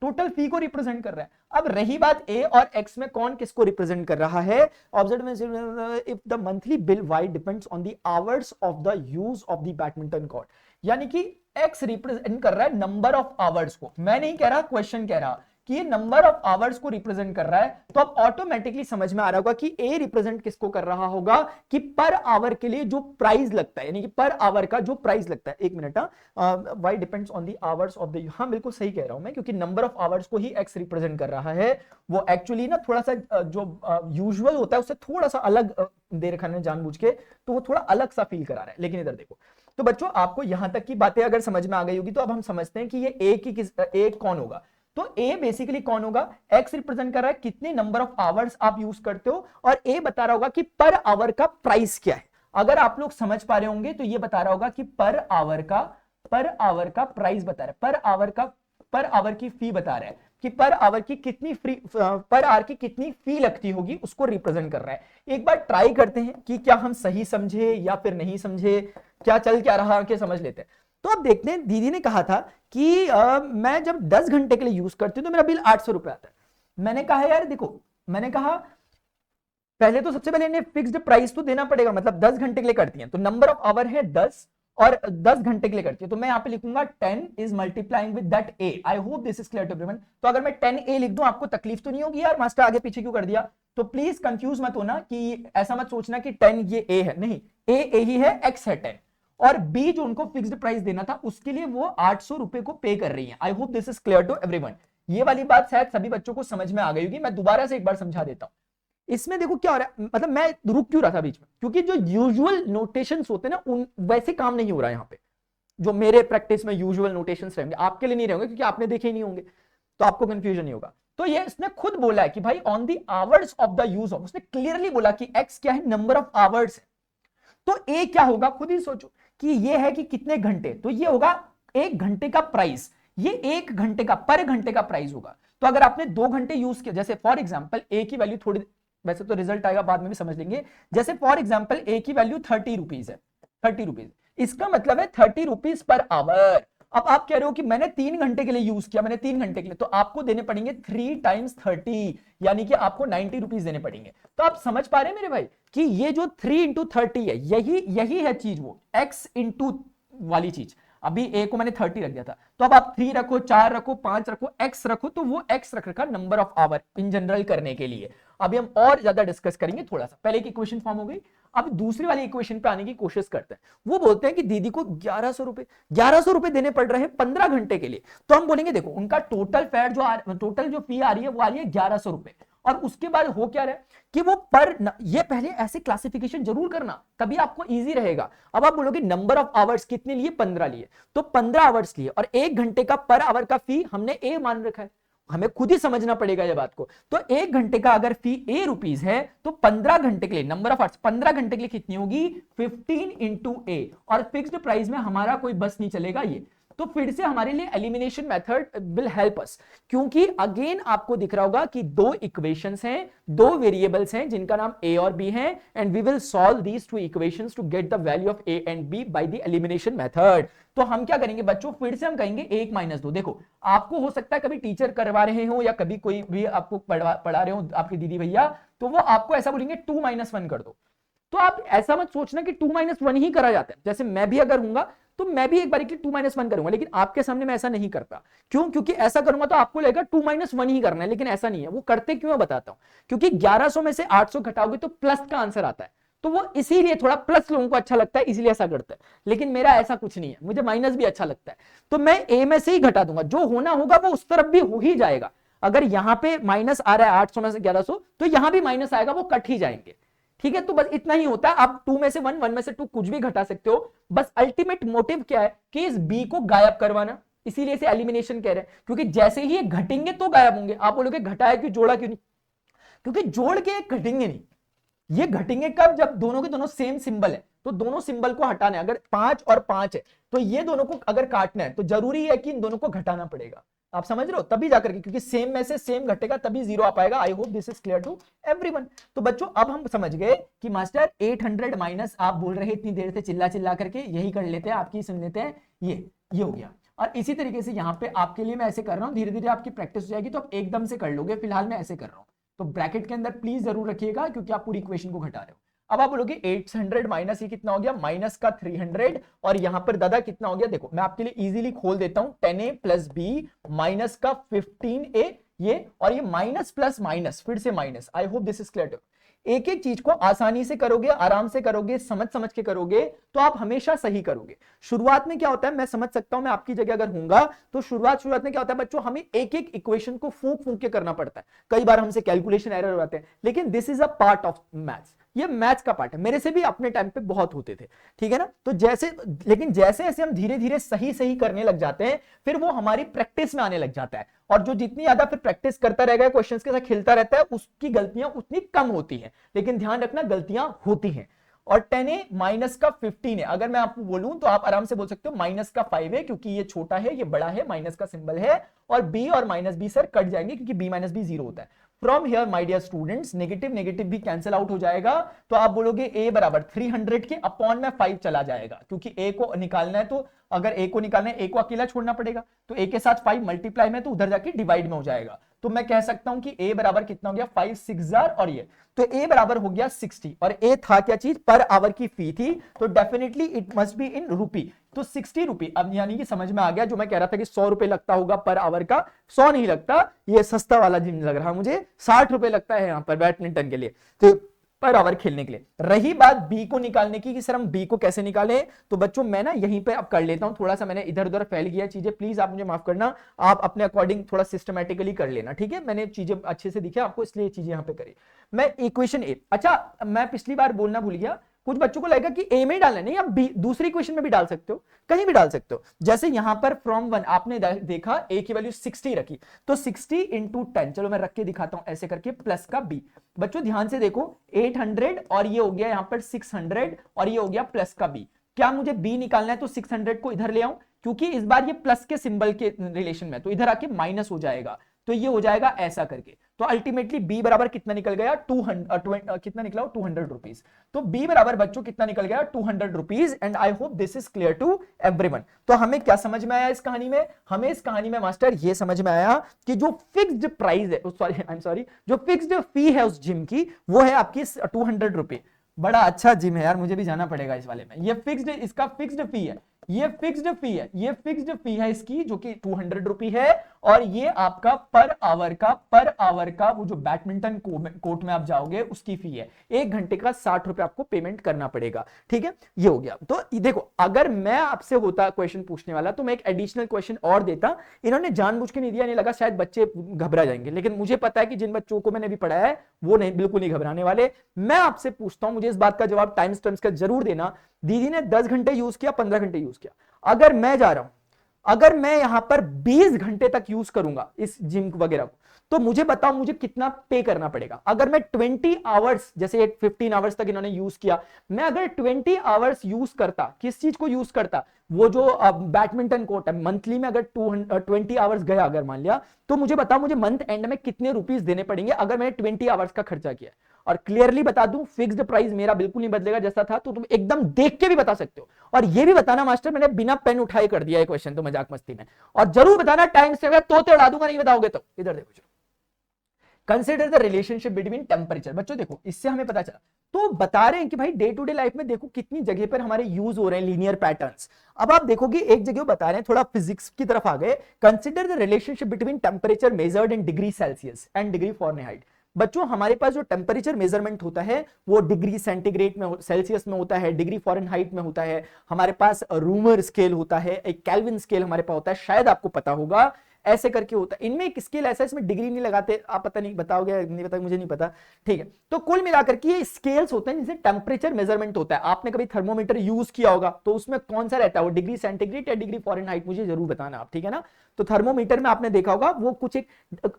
Speaker 2: टोटल फी को रिप्रेजेंट कर रहा है। अब रही बात a और x में कौन किसको रिप्रेजेंट कर रहा है, observe if the monthly bill y depends on the hours of the use of the badminton court, यानी कि x रिप्रेजेंट कर रहा है नंबर ऑफ आवर्स को। मैं नहीं कह रहा, क्वेश्चन कह रहा कि ये नंबर ऑफ आवर्स को रिप्रेजेंट कर रहा है, तो अब ऑटोमेटिकली समझ में आ रहा होगा कि ए रिप्रेजेंट किसको कर रहा होगा कि पर आवर के लिए जो प्राइस लगता है, यानी कि पर आवर का जो प्राइस लगता है। एक minute, y depends on the hours of the, हाँ बिल्कुल सही कह रहा हूं मैं, क्योंकि नंबर ऑफ आवर्स को ही एक्स रिप्रेजेंट कर रहा है। वो एक्चुअली ना थोड़ा सा जो यूजुअल होता है उससे थोड़ा सा अलग दे रखा है जानबूझ के, तो वो थोड़ा अलग सा फील करा रहा है। लेकिन इधर देखो, तो बच्चों आपको यहां तक की बातें अगर समझ में आ गई होगी, तो अब हम समझते हैं कि ये ए कौन होगा। तो A बेसिकली कौन होगा, X रिप्रेजेंट कर रहा है कितने नंबर ऑफ आवर्स आप यूज करते हो, और A बता रहा होगा कि पर आवर का प्राइस क्या है। अगर आप लोग समझ पा रहे होंगे तो ये बता रहा होगा कि पर आवर का प्राइस बता रहा है, पर आवर की फी बता रहा है कि पर आवर की कितनी पर आवर की कितनी फी लगती होगी, उसको रिप्रेजेंट कर रहा है। एक बार ट्राई करते हैं कि क्या हम सही समझे या फिर नहीं समझे, क्या चल क्या रहा के समझ लेते हैं। तो अब देखते हैं, दीदी ने कहा था कि मैं जब 10 घंटे के लिए यूज करती हूँ तो मेरा बिल 800 रुपए आता है। मैंने कहा यार देखो, मैंने कहा पहले तो सबसे पहले इन्हें फिक्स्ड प्राइस तो देना पड़ेगा, मतलब 10 घंटे के लिए करती हैं तो नंबर ऑफ आवर है 10 और 10 घंटे के लिए करती है, तो मैं यहाँ पे लिखूंगा 10 is multiplying with that a। I hope this is clear to everyone. तो अगर मैं 10a लिख दूं, आपको तकलीफ तो नहीं होगी यार मास्टर आगे पीछे क्यों कर दिया, तो प्लीज कंफ्यूज मत होना कि ऐसा मत सोचना कि 10 ये a है, नहीं, a ही है, x है 10, और B जो उनको फिक्स्ड प्राइस देना था उसके लिए वो 800 रुपए को पे कर रही है। I hope this is clear to everyone. ये वाली बात शायद सभी बच्चों को समझ में आ गई होगी, मैं दोबारा से एक बार समझा देता हूं। इसमें देखो क्या हो रहा है, मतलब मैं रुक क्यों रहा था बीच में, क्योंकि जो यूजुअल नोटेशंस होते हैं ना उन वैसे काम नहीं हो रहा है यहाँ पे। जो मेरे प्रैक्टिस में यूजुअल नोटेशंस रहेंगे आपके लिए नहीं रहेंगे, क्योंकि आपने देखे ही नहीं होंगे, तो आपको कंफ्यूजन नहीं होगा। तो ये इसने खुद बोला है कि भाई on the hours of the use of, उसने क्लियरली बोला कि एक्स क्या है, नंबर ऑफ आवर्स है। तो ए क्या होगा खुद ही सोचो कि ये है कि कितने घंटे, तो ये होगा 1 घंटे का प्राइस, ये 1 घंटे का पर घंटे का प्राइस होगा। तो अगर आपने 2 घंटे यूज किया, जैसे फॉर एग्जांपल ए की वैल्यू थोड़ी, वैसे तो रिजल्ट आएगा बाद में भी समझ लेंगे, जैसे फॉर एग्जांपल ए की वैल्यू 30 रुपीज है, 30 रुपीज, इसका मतलब है 30 रुपीज पर आवर। अब आप कह रहे हो कि मैंने 3 घंटे के लिए यूज किया, मैंने 3 घंटे के लिए, तो आपको देने पड़ेंगे 3 टाइम्स 30, यानी कि आपको 90 रुपीज देने पड़ेंगे। तो आप समझ पा रहे हैं मेरे भाई कि ये जो 3 इंटू 30 है, यही है चीज, वो x इंटू वाली चीज। अभी a को मैंने 30 रख दिया था, तो अब आप 3 रखो, 4 रखो, 5 रखो, x रखो, तो वो x रख रखा number of hour in general करने के लिए। अभी हम और ज्यादा डिस्कस करेंगे थोड़ा सा, पहले की इक्वेशन फॉर्म हो गई, अब दूसरी वाली इक्वेशन पे आने की कोशिश करते हैं। वो बोलते हैं कि दीदी को 1100 रुपए देने पड़ रहे हैं 15 घंटे के लिए। तो हम बोलेंगे देखो उनका टोटल फेयर टोटल जो फी आ रही है वो आ रही है 1100 रुपए, और उसके बाद हो क्या रहा है कि वो ये पहले ऐसे क्लासिफिकेशन जरूर करना, तभी आपको इजी रहेगा। अब आप बोलोगे नंबर ऑफ आवर्स कितने लिए, 15 लिए, तो 15 आवर्स लिए, और 1 घंटे का पर आवर का फी हमने ए मान रखा है, हमें खुद ही समझना पड़ेगा ये बात को। तो 1 घंटे का अगर फी ए रुपीज है, तो 15 घंटे के लिए नंबर ऑफ आवर्स 15 घंटे के लिए कितनी होगी, 15 इंटू ए, और फिक्स्ड प्राइस में हमारा कोई बस नहीं चलेगा ये। तो फिर से हमारे लिए elimination method will help us, क्योंकि अगेन आपको दिख रहा होगा कि 2 इक्वेशंस हैं, 2 वेरिएबल्स हैं जिनका नाम a और b है, and we will solve these 2 equations to get the value of a and b by the elimination method. तो हम क्या करेंगे बच्चों, फिर से हम कहेंगे 1 - 2। देखो आपको हो सकता है कभी टीचर करवा रहे हो या कभी कोई भी आपको पढ़ा रहे हो आपके दीदी भैया, तो वो आपको ऐसा बोलेंगे 2 - 1 कर दो। तो आप ऐसा मत सोचना कि 2 - 1 ही करा जाता है। जैसे मैं भी अगर हूंगा तो मैं भी एक बार के लिए 2 - 1 करूंगा, लेकिन आपके सामने मैं ऐसा नहीं करता। क्यों? क्योंकि ऐसा करूंगा तो आपको लगेगा 2 - 1 ही करना है, लेकिन ऐसा नहीं है। वो करते क्यों है बताता हूं। क्योंकि 1100 में से 800 घटाओगे तो प्लस का आंसर आता है, तो वो इसीलिए थोड़ा प्लस लोगों को अच्छा लगता है, इसीलिए ऐसा करता है। लेकिन मेरा ऐसा कुछ नहीं है, मुझे माइनस भी अच्छा लगता है, तो मैं ए में से ही घटा दूंगा, जो होना होगा वो उस तरफ भी हो ही जाएगा। अगर यहां पे माइनस आ रहा है 800 में से 1100, तो यहां भी माइनस आएगा, वो कट ही जाएंगे। ठीक है, तो बस इतना ही होता है। आप 2 में से 1, 1 में से 2 कुछ भी घटा सकते हो। बस अल्टीमेट मोटिव क्या है कि इस बी को गायब करवाना, इसीलिए इसे एलिमिनेशन कह रहे हैं, क्योंकि जैसे ही ये घटेंगे तो गायब होंगे। आप बोलोगे घटाया क्यों, जोड़ा क्यों नहीं, क्योंकि जोड़ के घटेंगे नहीं, ये घटेंगे कब, जब दोनों के दोनों सेम सिंबल है, तो दोनों सिंबल को हटाना है। अगर 5 और 5 है तो ये दोनों को अगर काटना है तो जरूरी है कि इन दोनों को घटाना पड़ेगा। आप समझ रहे हो, तभी जाकर के, क्योंकि सेम में से सेम घटेगा तभी 0 आ पाएगा। I hope this is clear to everyone. तो बच्चों अब हम समझ गए कि मास्टर 800 माइनस, आप बोल रहे इतनी देर से चिल्ला चिल्ला करके, यही कर लेते हैं, आपकी सुन लेते हैं, ये हो गया। और इसी तरीके से यहाँ पे आपके लिए मैं ऐसे कर रहा हूँ, धीरे धीरे आपकी प्रैक्टिस हो जाएगी तो आप एकदम से कर लोगे। फिलहाल मैं ऐसे कर रहा हूँ, तो ब्रैकेट के अंदर प्लीज जरूर रखिएगा, क्योंकि आप पूरी इक्वेशन को घटा रहे हो। अब आप बोलोगे 800 माइनस ये कितना हो गया, माइनस का 300, और यहां पर दादा कितना हो गया, देखो मैं आपके लिए इजीली खोल देता हूं, 10a प्लस बी माइनस का 15a, ये और ये माइनस प्लस माइनस फिर से minus. I hope this is clear. एक एक चीज को आसानी से करोगे, आराम से करोगे, समझ समझ के करोगे तो आप हमेशा सही करोगे। शुरुआत में क्या होता है, मैं समझ सकता हूं, मैं आपकी जगह अगर हूंगा तो शुरुआत में क्या होता है बच्चों, हमें एक एक इक्वेशन को फूंक फूंक के करना पड़ता है, कई बार हमसे कैलकुलेशन एरर हो जाते हैं, लेकिन this is a part of maths, ये मैथ्स का पार्ट है। मेरे से भी अपने टाइम पे बहुत होते थे, ठीक है ना। तो लेकिन जैसे जैसे हम धीरे धीरे सही सही करने लग जाते हैं, फिर वो हमारी प्रैक्टिस में आने लग जाता है, और जो जितनी ज्यादा फिर प्रैक्टिस करता रहेगा, क्वेश्चंस के साथ खेलता रहता है, उसकी गलतियां उतनी कम होती हैं। लेकिन ध्यान रखना, गलतियां होती हैं। और 10a माइनस का 15 है, अगर मैं आपको बोलूं तो आप आराम से बोल सकते हो माइनस का 5 है, क्योंकि ये छोटा है ये बड़ा है, माइनस का सिंबल है, और b और माइनस b सर कट जाएंगे, क्योंकि b माइनस b 0 होता है। From here my dear students, negative negative भी कैंसिल आउट हो जाएगा, तो आप बोलोगे a बराबर 300 के अपॉन में 5 चला जाएगा, क्योंकि a को निकालना है, तो अगर a को निकालना है a को अकेला छोड़ना पड़ेगा, तो a के साथ 5 मल्टीप्लाई में तो उधर जाके डिवाइड में हो जाएगा। तो मैं कह सकता हूं कि a बराबर कितना हो गया, 5 6 और ये, तो a बराबर हो गया 60, और a था क्या चीज, पर आवर की फी थी, तो definitely it must be in रूपी, तो 60 रुपी। अब यानी कि समझ में आ गया, जो मैं कह रहा था कि 100 रुपए लगता होगा पर आवर का, 100 नहीं लगता, ये सस्ता वाला जिम लग रहा मुझे, 60 रुपए लगता है यहाँ पर बैडमिंटन के लिए, तो पर आवर खेलने के लिए। रही बात बी को निकालने की कि सर हम बी को कैसे निकालें, तो बच्चों मैं ना यहीं पे अब कर लेता हूं, थोड़ा सा मैंने इधर उधर फैल गया चीजें, प्लीज आप मुझे माफ करना, आप अपने अकॉर्डिंग थोड़ा सिस्टमैटिकली कर लेना, ठीक है। मैंने चीजें अच्छे से दिखा आपको, इसलिए चीजें यहाँ पे करी। मैं इक्वेशन ए, अच्छा मैं पिछली बार बोलना भूल गया, कुछ बच्चों को लगेगा कि ए में डालना, नहीं आप बी दूसरी इक्वेशन में भी डाल सकते हो, कहीं भी डाल सकते हो। जैसे यहां पर फ्रॉम 1 आपने देखा ए की वैल्यू 60 रखी, तो 60 इंटू 10, चलो मैं रख के दिखाता हूं ऐसे करके, प्लस का बी। बच्चों ध्यान से देखो, 800 और ये हो गया यहां पर 600, और ये हो गया प्लस का बी। क्या मुझे बी निकालना है, तो 600 को इधर ले आऊं, क्योंकि इस बार ये प्लस के सिंबल के रिलेशन में, तो इधर आके माइनस हो जाएगा, तो ये हो जाएगा ऐसा करके। तो अल्टीमेटली b बराबर कितना निकल गया, 200 कितना निकला, 200 रुपीज। तो b बराबर बच्चों कितना निकल गया, 200 rupees. And I hope this is clear to everyone. तो हमें क्या समझ में आया इस कहानी में, हमें इस कहानी में मास्टर ये समझ में आया कि जो फिक्स्ड प्राइस है, सॉरी जो फिक्स्ड फी है उस जिम की, वो है आपकी 200 रुपए। बड़ा अच्छा जिम है यार, मुझे भी जाना पड़ेगा इस वाले में। ये फिक्स्ड, इसका फिक्स्ड फी है, ये फिक्स्ड फी है, ये फिक्स्ड फी है इसकी, जो कि 200 रुपी है। और ये आपका पर आवर का वो जो बैडमिंटन कोर्ट में आप जाओगे उसकी फी है, 1 घंटे का 60 रुपए आपको पेमेंट करना पड़ेगा, ठीक है। ये हो गया। तो देखो, अगर मैं आपसे होता क्वेश्चन पूछने वाला तो मैं एक एडिशनल क्वेश्चन और देता, इन्होंने जानबूझ के नहीं दिया, नहीं लगा शायद बच्चे घबरा जाएंगे, लेकिन मुझे पता है कि जिन बच्चों को मैंने भी पढ़ाया है वो नहीं, बिल्कुल नहीं घबराने वाले। मैं आपसे पूछता हूं, मुझे इस बात का जवाब टाइम स्टम्प्स का जरूर देना, दीदी ने 10 घंटे यूज किया, 15 घंटे यूज किया, अगर मैं जा रहा हूं, अगर मैं यहां पर 20 घंटे तक यूज करूंगा इस जिम वगैरह को, तो मुझे बताओ मुझे कितना पे करना पड़ेगा। अगर मैं 20 आवर्स, जैसे 15 आवर्स तक इन्होंने यूज किया, मैं अगर 20 आवर्स यूज करता, किस चीज को यूज करता, वो जो बैडमिंटन कोर्ट है, मंथली में अगर 20 आवर्स गया अगर मान लिया, तो मुझे बताओ मुझे मंथ एंड में कितने रुपीस देने पड़ेंगे अगर मैंने 20 आवर्स का खर्चा किया। और क्लियरली बता दूं, फिक्स्ड प्राइस मेरा बिल्कुल नहीं बदलेगा, जैसा था, तो तुम एकदम देख के भी बता सकते हो। और ये भी बताना मास्टर मैंने बिना पेन उठाए कर दिया है क्वेश्चन, तो मजाक मस्ती में, और जरूर बताना टाइम से, अगर तोते उड़ा दूंगा नहीं बताओगे तो। इधर देखो, consider the relationship between temperature. बच्चों देखो, इससे हमें पता चला, तो बता रहे हैं कि भाई डे टू डे लाइफ में देखो कितनी जगह पर हमारे यूज हो रहे हैं लीनियर पैटर्न्स। अब आप देखोगे एक जगह बता रहे हैं, थोड़ा फिजिक्स की तरफ आ गए, consider the relationship between temperature measured in degree Celsius and degree Fahrenheit. बच्चों हमारे पास जो टेम्परेचर मेजरमेंट होता है वो डिग्री सेंटीग्रेड में, सेल्सियस में होता है, डिग्री फॉरेनहाइट में होता है, हमारे पास रूमर स्केल होता है, एक केल्विन स्केल हमारे पास होता है, शायद आपको पता होगा। ऐसे करके होता है। इनमें एक स्केल ऐसा है, इसमें डिग्री नहीं लगाते, आप पता नहीं बताओगे नहीं पता, मुझे नहीं पता, ठीक है। तो कुल मिलाकर के ये स्केल्स होते हैं जिनसे टेम्परेचर मेजरमेंट होता है। आपने कभी थर्मोमीटर यूज किया होगा तो उसमें कौन सा रहता है, वो डिग्री सेंटीग्रेड या डिग्री फॉरेनहाइट, मुझे जरूर बताना आप, ठीक है ना। तो थर्मोमीटर में आपने देखा होगा वो कुछ एक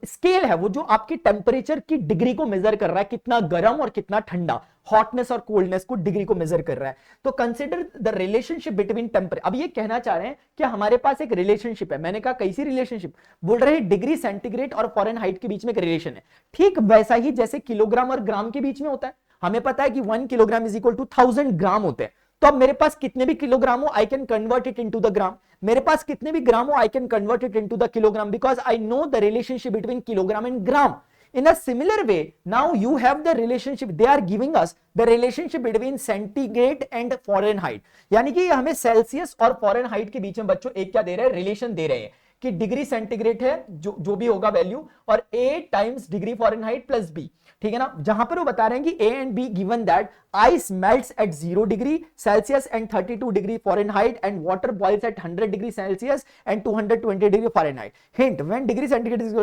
Speaker 2: स्केल है, वो जो आपकी टेम्परेचर की डिग्री को मेजर कर रहा है, कितना गर्म और कितना ठंडा, हॉटनेस और कोल्डनेस को डिग्री को मेजर कर रहा है। तो consider the relationship between temperature. अब ये कहना चाह रहे हैं कि हमारे पास एक रिलेशनशिप है। मैंने कहा कैसी रिलेशनशिप, बोल रहे हैं डिग्री सेंटीग्रेड और फॉरेनहाइट के बीच में एक रिलेशन है। ठीक वैसा ही जैसे किलोग्राम और ग्राम के बीच में होता है। हमें पता है कि 1 किलोग्राम इज इक्वल टू 1000 ग्राम होते हैं। तो अब मेरे पास कितने भी किलोग्राम हो, I can convert it into the gram. मेरे पास कितने भी ग्राम हो, I can convert it into the kilogram, because I know the relationship between kilogram and gram. In a similar way, now you have the relationship, they are giving us the relationship between centigrade and Fahrenheit। यानी कि हमें Celsius और Fahrenheit के बीच में बच्चों एक क्या दे रहे हैं, रिलेशन दे रहे हैं कि डिग्री सेंटीग्रेड है जो भी होगा वैल्यू, और A times degree Fahrenheit plus B, ठीक है ना। जहां पर वो बता रहे हैं कि A and B given that ice melts at 0 degree Celsius and 32 degree Fahrenheit and water boils at 100 degree Celsius and 220 degree Fahrenheit. Hint, when degree centigrade is,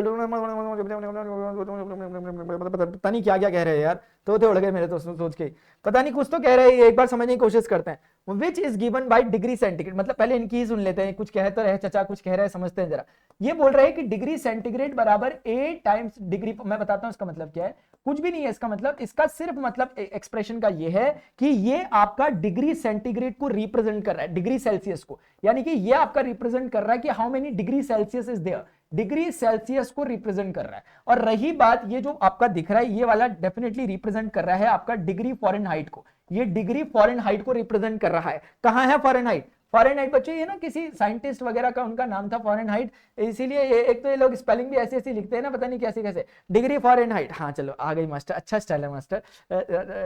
Speaker 2: पता नहीं क्या क्या कह रहे हैं यार, तो उड़ गए मेरे तो सोच के, पता नहीं कुछ तो कह रहे हैं, एक बार समझने की कोशिश करते हैं। Which is given by degree centigrade, मतलब पहले इनकी ही सुन लेते हैं, कुछ कह तो रहे चचा, कुछ कह रहे हैं, समझते हैं जरा। ये बोल रहे हैं कि डिग्री सेंटीग्रेड बराबर A टाइम्स डिग्री, मैं बताता हूं इसका मतलब क्या है, कुछ भी नहीं है इसका मतलब, इसका सिर्फ मतलब एक्सप्रेशन का ये है कि ये आपका डिग्री सेंटीग्रेड को रिप्रेजेंट कर रहा है, डिग्री सेल्सियस को, यानी कि ये आपका रिप्रेजेंट कर रहा है कि how many degree Celsius is there, degree Celsius को रिप्रेजेंट कर रहा है। और रही बात ये जो आपका दिख रहा है, ये वाला डेफिनेटली रिप्रेजेंट कर रहा है आपका डिग्री फॉरेनहाइट को, ये डिग्री फॉरेनहाइट को रिप्रेजेंट कर रहा है। कहां है फॉरेनहाइट, फॉरेनहाइट बच्चों ये ना किसी साइंटिस्ट वगैरह का उनका नाम था फॉरेनहाइट, इसीलिए एक तो ये लोग स्पेलिंग भी ऐसे ऐसे लिखते हैं ना, पता नहीं कैसे कैसे, डिग्री फॉरेनहाइट। हाँ चलो आ गई मास्टर, अच्छा स्टाइल है मास्टर,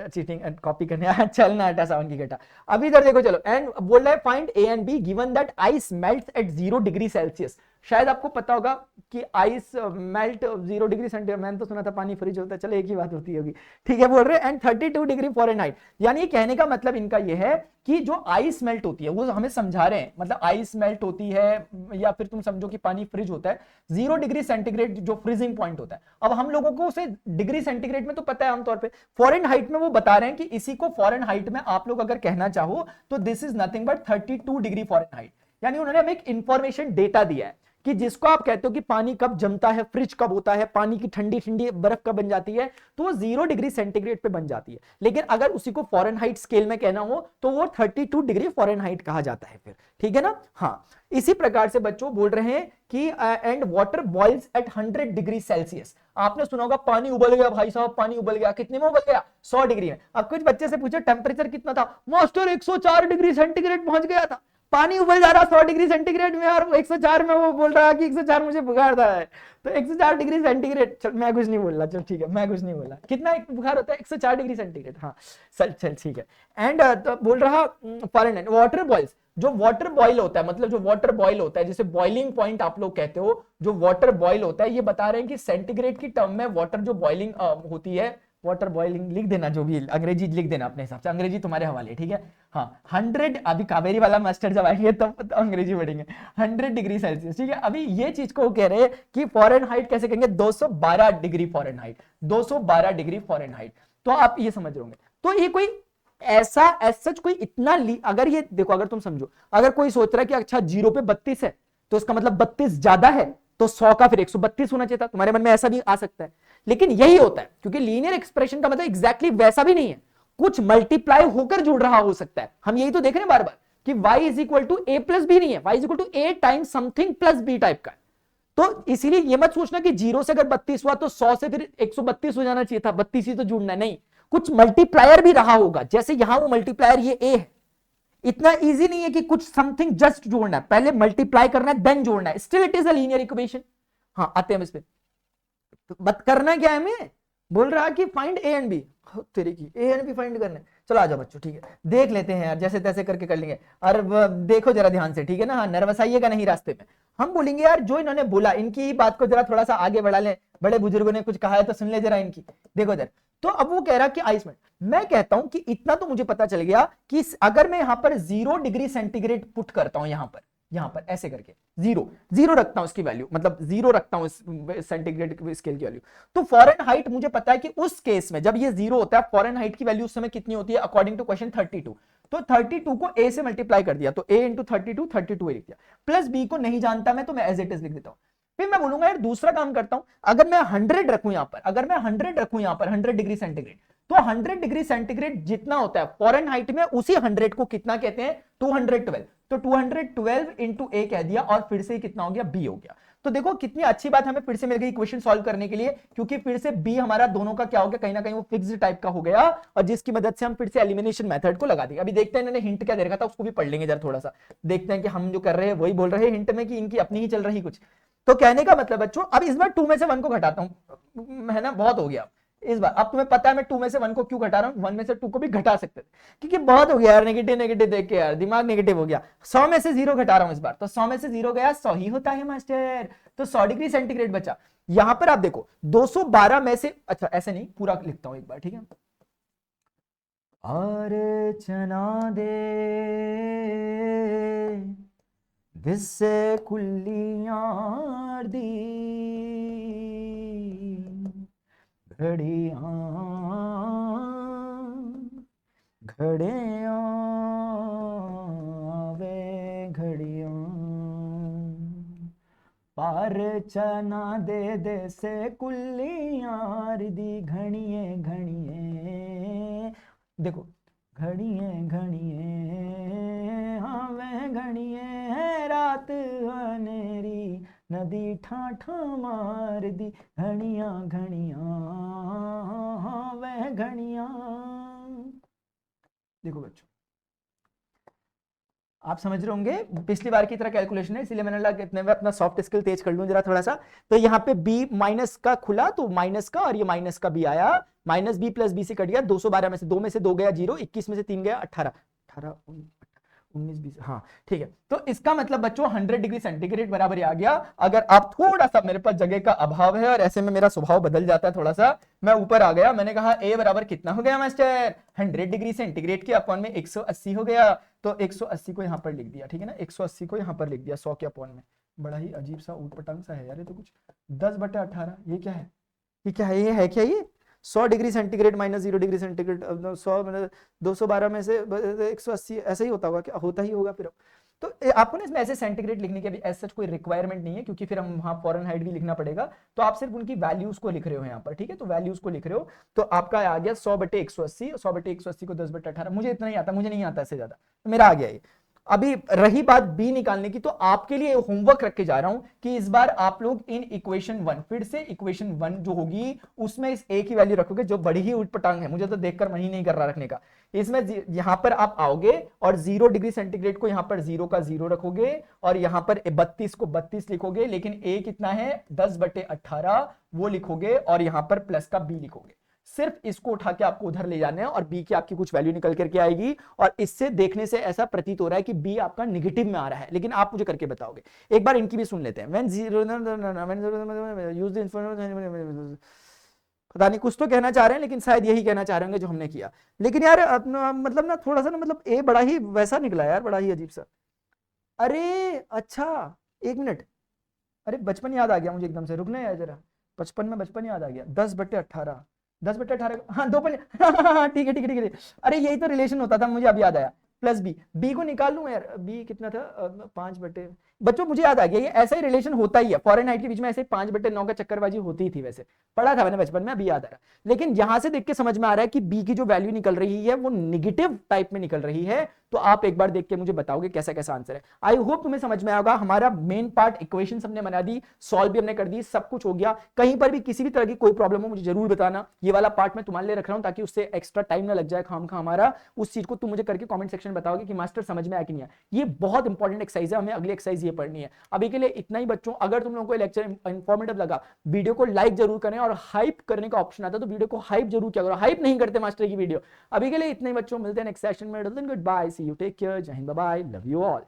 Speaker 2: चीटिंग कॉपी करने चलना, हटा सावन की घटा। अभी इधर देखो चलो, एंड बोल रहा है find A and B given that ice melts at 0 degree Celsius. शायद आपको पता होगा कि आइस मेल्ट 0 डिग्री सेंटीग्रेड, मैंने तो सुना था पानी फ्रिज होता है, चलो एक ही बात होती होगी, ठीक है। बोल रहे एंड 32 डिग्री फॉरेनहाइट, यानी कहने का मतलब इनका ये है कि जो आइस मेल्ट होती है, वो हमें समझा रहे हैं, मतलब आइस मेल्ट होती है, या फिर तुम समझो कि पानी फ्रिज होता है 0 डिग्री सेंटीग्रेड जो फ्रीजिंग पॉइंट होता है। अब हम लोगों को उसे डिग्री सेंटीग्रेड में तो पता है आमतौर पे, फॉरेनहाइट में वो बता रहे हैं कि इसी को फॉरेनहाइट में आप लोग अगर कहना चाहो तो this is nothing but 32 degree Fahrenheit. यानी उन्होंने हमें एक इंफॉर्मेशन डेटा दिया है कि जिसको आप कहते हो कि पानी कब जमता है, फ्रिज कब होता है, पानी की ठंडी ठंडी बर्फ कब बन जाती है, तो वो 0 डिग्री सेंटीग्रेड पे बन जाती है। लेकिन अगर उसी को फॉरेनहाइट स्केल में कहना हो तो वो 32 डिग्री फॉरेनहाइट कहा जाता है फिर, ठीक है ना। हाँ, इसी प्रकार से बच्चों बोल रहे हैं कि and water boils at 100 degree Celsius. आपने सुना होगा पानी उबल गया भाई साहब, पानी उबल गया, कितने में उबल गया, 100 डिग्री में। अब कुछ बच्चे से पूछो टेम्परेचर कितना था, मास्टर 104 डिग्री सेंटीग्रेड पहुंच गया था, पानी उबल जा रहा 100 डिग्री सेंटीग्रेड में, और 104 में वो बोल रहा कि 104 मुझे बुखार था है, तो 104 डिग्री सेंटीग्रेड, चल मैं कुछ नहीं बोल रहा, चल ठीक है मैं कुछ नहीं बोला, कितना एक बुखार होता है 104 डिग्री सेंटीग्रेड, हाँ चल चल ठीक है। एंड तो बोल रहा फॉरेनहाइट, वाटर बॉइल्स, जो वाटर बॉईल होता है, मतलब जो वाटर बॉईल होता है जिसे बॉइलिंग पॉइंट आप लोग कहते हो, जो वाटर बॉईल होता है, ये बता रहे हैं कि सेंटीग्रेड की टर्म में वाटर जो बॉइलिंग होती है, वाटर बॉइलिंग लिख देना, जो भी अंग्रेजी लिख देना अपने हिसाब से, अंग्रेजी तुम्हारे हवाले, ठीक है। हाँ 100, अभी कावेरी वाला मास्टर जब आएंगे तब तो अंग्रेजी पढ़ेंगे, 100 डिग्री सेल्सियस, ठीक है। अभी ये चीज को कह रहे हैं कि फॉरेनहाइट कैसे कहेंगे, 212 डिग्री फॉरेनहाइट, 212 डिग्री फॉरेनहाइट। तो आप ये समझ रहे होंगे, तो ये कोई ऐसा सच कोई इतना अगर ये देखो, अगर तुम समझो, अगर कोई सोच रहा है कि अच्छा 0 पे 32 है तो इसका मतलब 32 ज्यादा है, तो 100 का फिर 132 होना चाहिए था, तुम्हारे मन में ऐसा भी आ सकता है। लेकिन यही होता है, क्योंकि लीनियर एक्सप्रेशन का मतलब एग्जैक्टली वैसा भी नहीं है, कुछ मल्टीप्लाई होकर जुड़ रहा हो सकता है। हम यही तो देख रहे हैं बार बार कि y is equal to a plus B नहीं है, y is equal to a times something plus b type का। तो इसीलिए ये मत सोचना कि 0 से अगर 32 हुआ तो 100 से फिर 132 हो जाना चाहिए था, 32 ही तो जुड़ना है, नहीं, कुछ मल्टीप्लायर भी रहा होगा, जैसे यहां वो मल्टीप्लायर ये a है। इतना इजी नहीं है कि कुछ समथिंग जस्ट जोड़ना है, पहले मल्टीप्लाई करना है देन जोड़ना है, still it is a linear equation. हाँ आते हैं इस पे, तो बात करना क्या है, हमें बोल रहा कि फाइंड ए एंड बी, तेरे की ए एंड बी फाइंड करना है। चलो आ जाओ बच्चों, ठीक है देख लेते हैं यार, जैसे तैसे करके कर लेंगे। और देखो जरा ध्यान से, ठीक है ना, हाँ नर्वस आइएगा नहीं रास्ते में। हम बोलेंगे यार जो इन्होंने बोला, इनकी ही बात को जरा थोड़ा सा आगे बढ़ा लें, बड़े बुजुर्गों ने कुछ कहा है तो सुन ले जरा इनकी, देखो इधर। तो अब वो कह रहा कि आइस में, मैं कहता हूं कि इतना तो मुझे पता चल गया कि अगर मैं यहां पर 0 डिग्री सेंटीग्रेड पुट करता हूं यहां पर, यहां पर ऐसे करके जीरो रखता हूं इसकी वैल्यू, मतलब जीरो रखता हूं इस सेंटीग्रेड स्केल की वैल्यू। तो फ़ारेनहाइट मुझे पता है कि उस केस में जब ये जीरो होता है, फ़ारेनहाइट की वैल्यू उस समय कितनी होती है अकॉर्डिंग टू क्वेश्चन 32। तो 32 को a से मल्टीप्लाई कर दिया, तो a इंटू 32 लिख दिया, प्लस b को नहीं जानता मैं, तो मैं एज इट इज लिख देता हूं। फिर मैं बोलूंगा यार दूसरा काम करता हूं, अगर मैं 100 रखूं यहां पर, अगर मैं 100 रखूं यहां पर 100 डिग्री सेंटीग्रेड, तो 100 डिग्री सेंटीग्रेड जितना होता है फ़ारेनहाइट में, उसी 100 को कितना कहते हैं 212। तो 212 इंटू ए कह दिया, और फिर से कितना हो गया बी हो गया। तो देखो कितनी अच्छी बात हमें फिर से मिल गई इक्वेशन सॉल्व करने के लिए, क्योंकि फिर से बी हमारा दोनों का क्या हो गया, कहीं ना कहीं वो फिक्स्ड टाइप का हो गया, और जिसकी मदद से हम फिर से एलिमिनेशन मेथड को लगा देंगे। अभी देखते हैं इन्होंने हिंट क्या दे रखा था, उसको भी पढ़ लेंगे जरा थोड़ा सा, देखते हैं कि हम जो कर रहे हैं वही बोल रहे हैं हिंट में, कि इनकी अपनी ही चल रही कुछ। तो कहने का मतलब बच्चों, अब इस बार 2 में से 1 को घटाता हूं, है ना, बहुत हो गया इस बार। अब तुम्हें पता है मैं 2 में से 1 को क्यों घटा रहा हूं, 1 में से 2 को भी घटा सकते थे, क्योंकि बहुत हो गया यार, नेगेटिव देख के यार दिमाग नेगेटिव हो गया। 100 में से 0 घटा रहा हूं इस बार, तो 100 में से 0 गया 100 ही होता है मास्टर, तो 100 डिग्री सेंटीग्रेड बचा। यहां पर आप देखो 212 में से, अच्छा ऐसे नहीं पूरा लिखता हूं एक बार, ठीक है। अर्चना दे दिससे कुल्लियां दी घड़ियां घड़ियां वे घड़ियां, पारचना दे दे से कुल्लियां दी घड़िए घड़िए, देखो घड़िए घड़िए हाँ वे घड़िए, रात अंधेरी नदी ठाठा मार दी, घड़ियां घड़ियां हाँ वे घड़ियां। देखो बच्चों आप समझ रहे होंगे पिछली बार की तरह कैलकुलेशन है, इसलिए मैंने लगा कितने में अपना सॉफ्ट स्किल तेज कर लूं जरा थोड़ा सा। तो यहाँ पे b माइनस का खुला, तो माइनस का, और ये माइनस का b आया, माइनस बी प्लस बी से कट गया, 212 में से 2 में से 2 गया 0, 21 में से 3 गया 18, 18 19 20, हाँ ठीक है। तो इसका मतलब बच्चों 100 डिग्री सेंटीग्रेड बराबर ही आ गया। अगर आप थोड़ा सा, मेरे पास जगह का अभाव है और ऐसे में मेरा स्वभाव बदल जाता है थोड़ा सा, मैं ऊपर आ गया, मैंने कहा a बराबर कितना हो गया मास्टर, 100 डिग्री सेंटीग्रेड के अपॉन में 180 हो गया, तो 180 को यहां पर लिख दिया, ठीक है ना, 180 को यहां पर लिख दिया 100 के अपॉन में। बड़ा ही अजीब सा ऊटपटांग सा है यार ये तो कुछ, 10/18 ये क्या है, ये क्या है, ये है क्या, ये 100 degree centigrade minus 0 degree centigrade, 100 मतलब 212 में से 180 ऐसा ही होता होगा क्या, होता ही होगा फिर। तो आपको ना इसमें ऐसे सेंटीग्रेड लिखने की अभी ऐसा कोई रिक्वायरमेंट नहीं है, क्योंकि फिर हम वहां फ़ारेनहाइट भी लिखना पड़ेगा, तो आप सिर्फ उनकी वैल्यूज को लिख रहे हो यहाँ पर, ठीक है, तो वैल्यूज को लिख रहे हो। तो आपका आ गया 100/180, 100/180 को 10/18, मुझे इतना ही आता, मुझे नहीं आता इससे ज्यादा, तो मेरा आ गया ये। अभी रही बात बी निकालने की, तो आपके लिए होमवर्क रख के जा रहा हूं कि इस बार आप लोग इन इक्वेशन 1, फिर से इक्वेशन 1 जो होगी उसमें इस ए की वैल्यू रखोगे, जो बड़ी ही उटपटांग है, मुझे तो देखकर मन ही नहीं कर रहा रखने का। इसमें यहां पर आप आओगे और 0 डिग्री सेंटीग्रेड को यहां पर 0 का 0 रखोगे, और यहां पर 32 को 32 लिखोगे, लेकिन ए कितना है 10/18 वो लिखोगे, और यहां पर प्लस का बी लिखोगे। सिर्फ इसको उठा के आपको उधर ले जाना है, और बी की आपकी कुछ वैल्यू निकल करके आएगी, और इससे देखने से ऐसा प्रतीत हो रहा है कि बी आपका निगेटिव में आ रहा है, लेकिन आप मुझे करके बताओगे। एक बार इनकी भी सुन लेते हैं। When zero use the information, पता नहीं कुछ तो कहना चाह रहे हैं, लेकिन शायद यही कहना चाह रहे होंगे जो हमने किया। लेकिन यार मतलब ना थोड़ा सा ना, मतलब ए बड़ा ही वैसा निकला यार, बड़ा ही अजीब सा। अरे अच्छा एक मिनट, अरे बचपन याद आ गया मुझे एकदम से, रुकना है जरा, बचपन याद आ गया, 10/18, 10/18, हाँ 2 ठीक है ठीक है ठीक है, अरे यही तो रिलेशन होता था, मुझे अब याद आया, प्लस बी को निकाल लूं यार, बी कितना था 5 बच्चों मुझे याद आ गया, ये ऐसा ही रिलेशन होता ही है, फ़ारेनहाइट के बीच में ऐसे 5/9 का चक्करबाजी होती ही थी, वैसे पढ़ा था मैंने बचपन में, अभी याद आ रहा। लेकिन यहां से देख के समझ में आ रहा है कि बी की जो वैल्यू निकल रही है वो निगेटिव टाइप में निकल रही है, तो आप एक बार देख के मुझे बताओगे कैसा कैसा आंसर है। आई होप तुम्हें समझ में आएगा। हमारा मेन पार्ट इक्वेशन हमने बना दी, सॉल्व भी हमने कर दी, सब कुछ हो गया। कहीं पर भी किसी भी तरह की कोई प्रॉब्लम हो मुझे जरूर बताना, ये वाला पार्ट मैं तुम्हारे लिए रख रहा हूं ताकि उससे एक्स्ट्रा टाइम ना लग जाए खामखा हमारा, उस चीज को तुम मुझे करके कमेंट सेक्शन में बताओगे कि मास्टर समझ में आया कि नहीं आया। ये बहुत इंपॉर्टेंट एक्सरसाइज है, हमें अगली एक्सरसाइज ये पढ़नी है। अभी के लिए इतना ही बच्चों, अगर तुम लोगों को लेक्चर इंफॉर्मेटिव लगा, वीडियो को लाइक जरूर करें, और हाइप करने का ऑप्शन आता है तो वीडियो को हाइप जरूर किया करो, हाइप नहीं करते मास्टर की वीडियो। अभी के लिए इतना ही बच्चों, मिलते हैं नेक्स्ट सेशन में, good bye, see you, take care, Jai Hind, bye bye, love you all.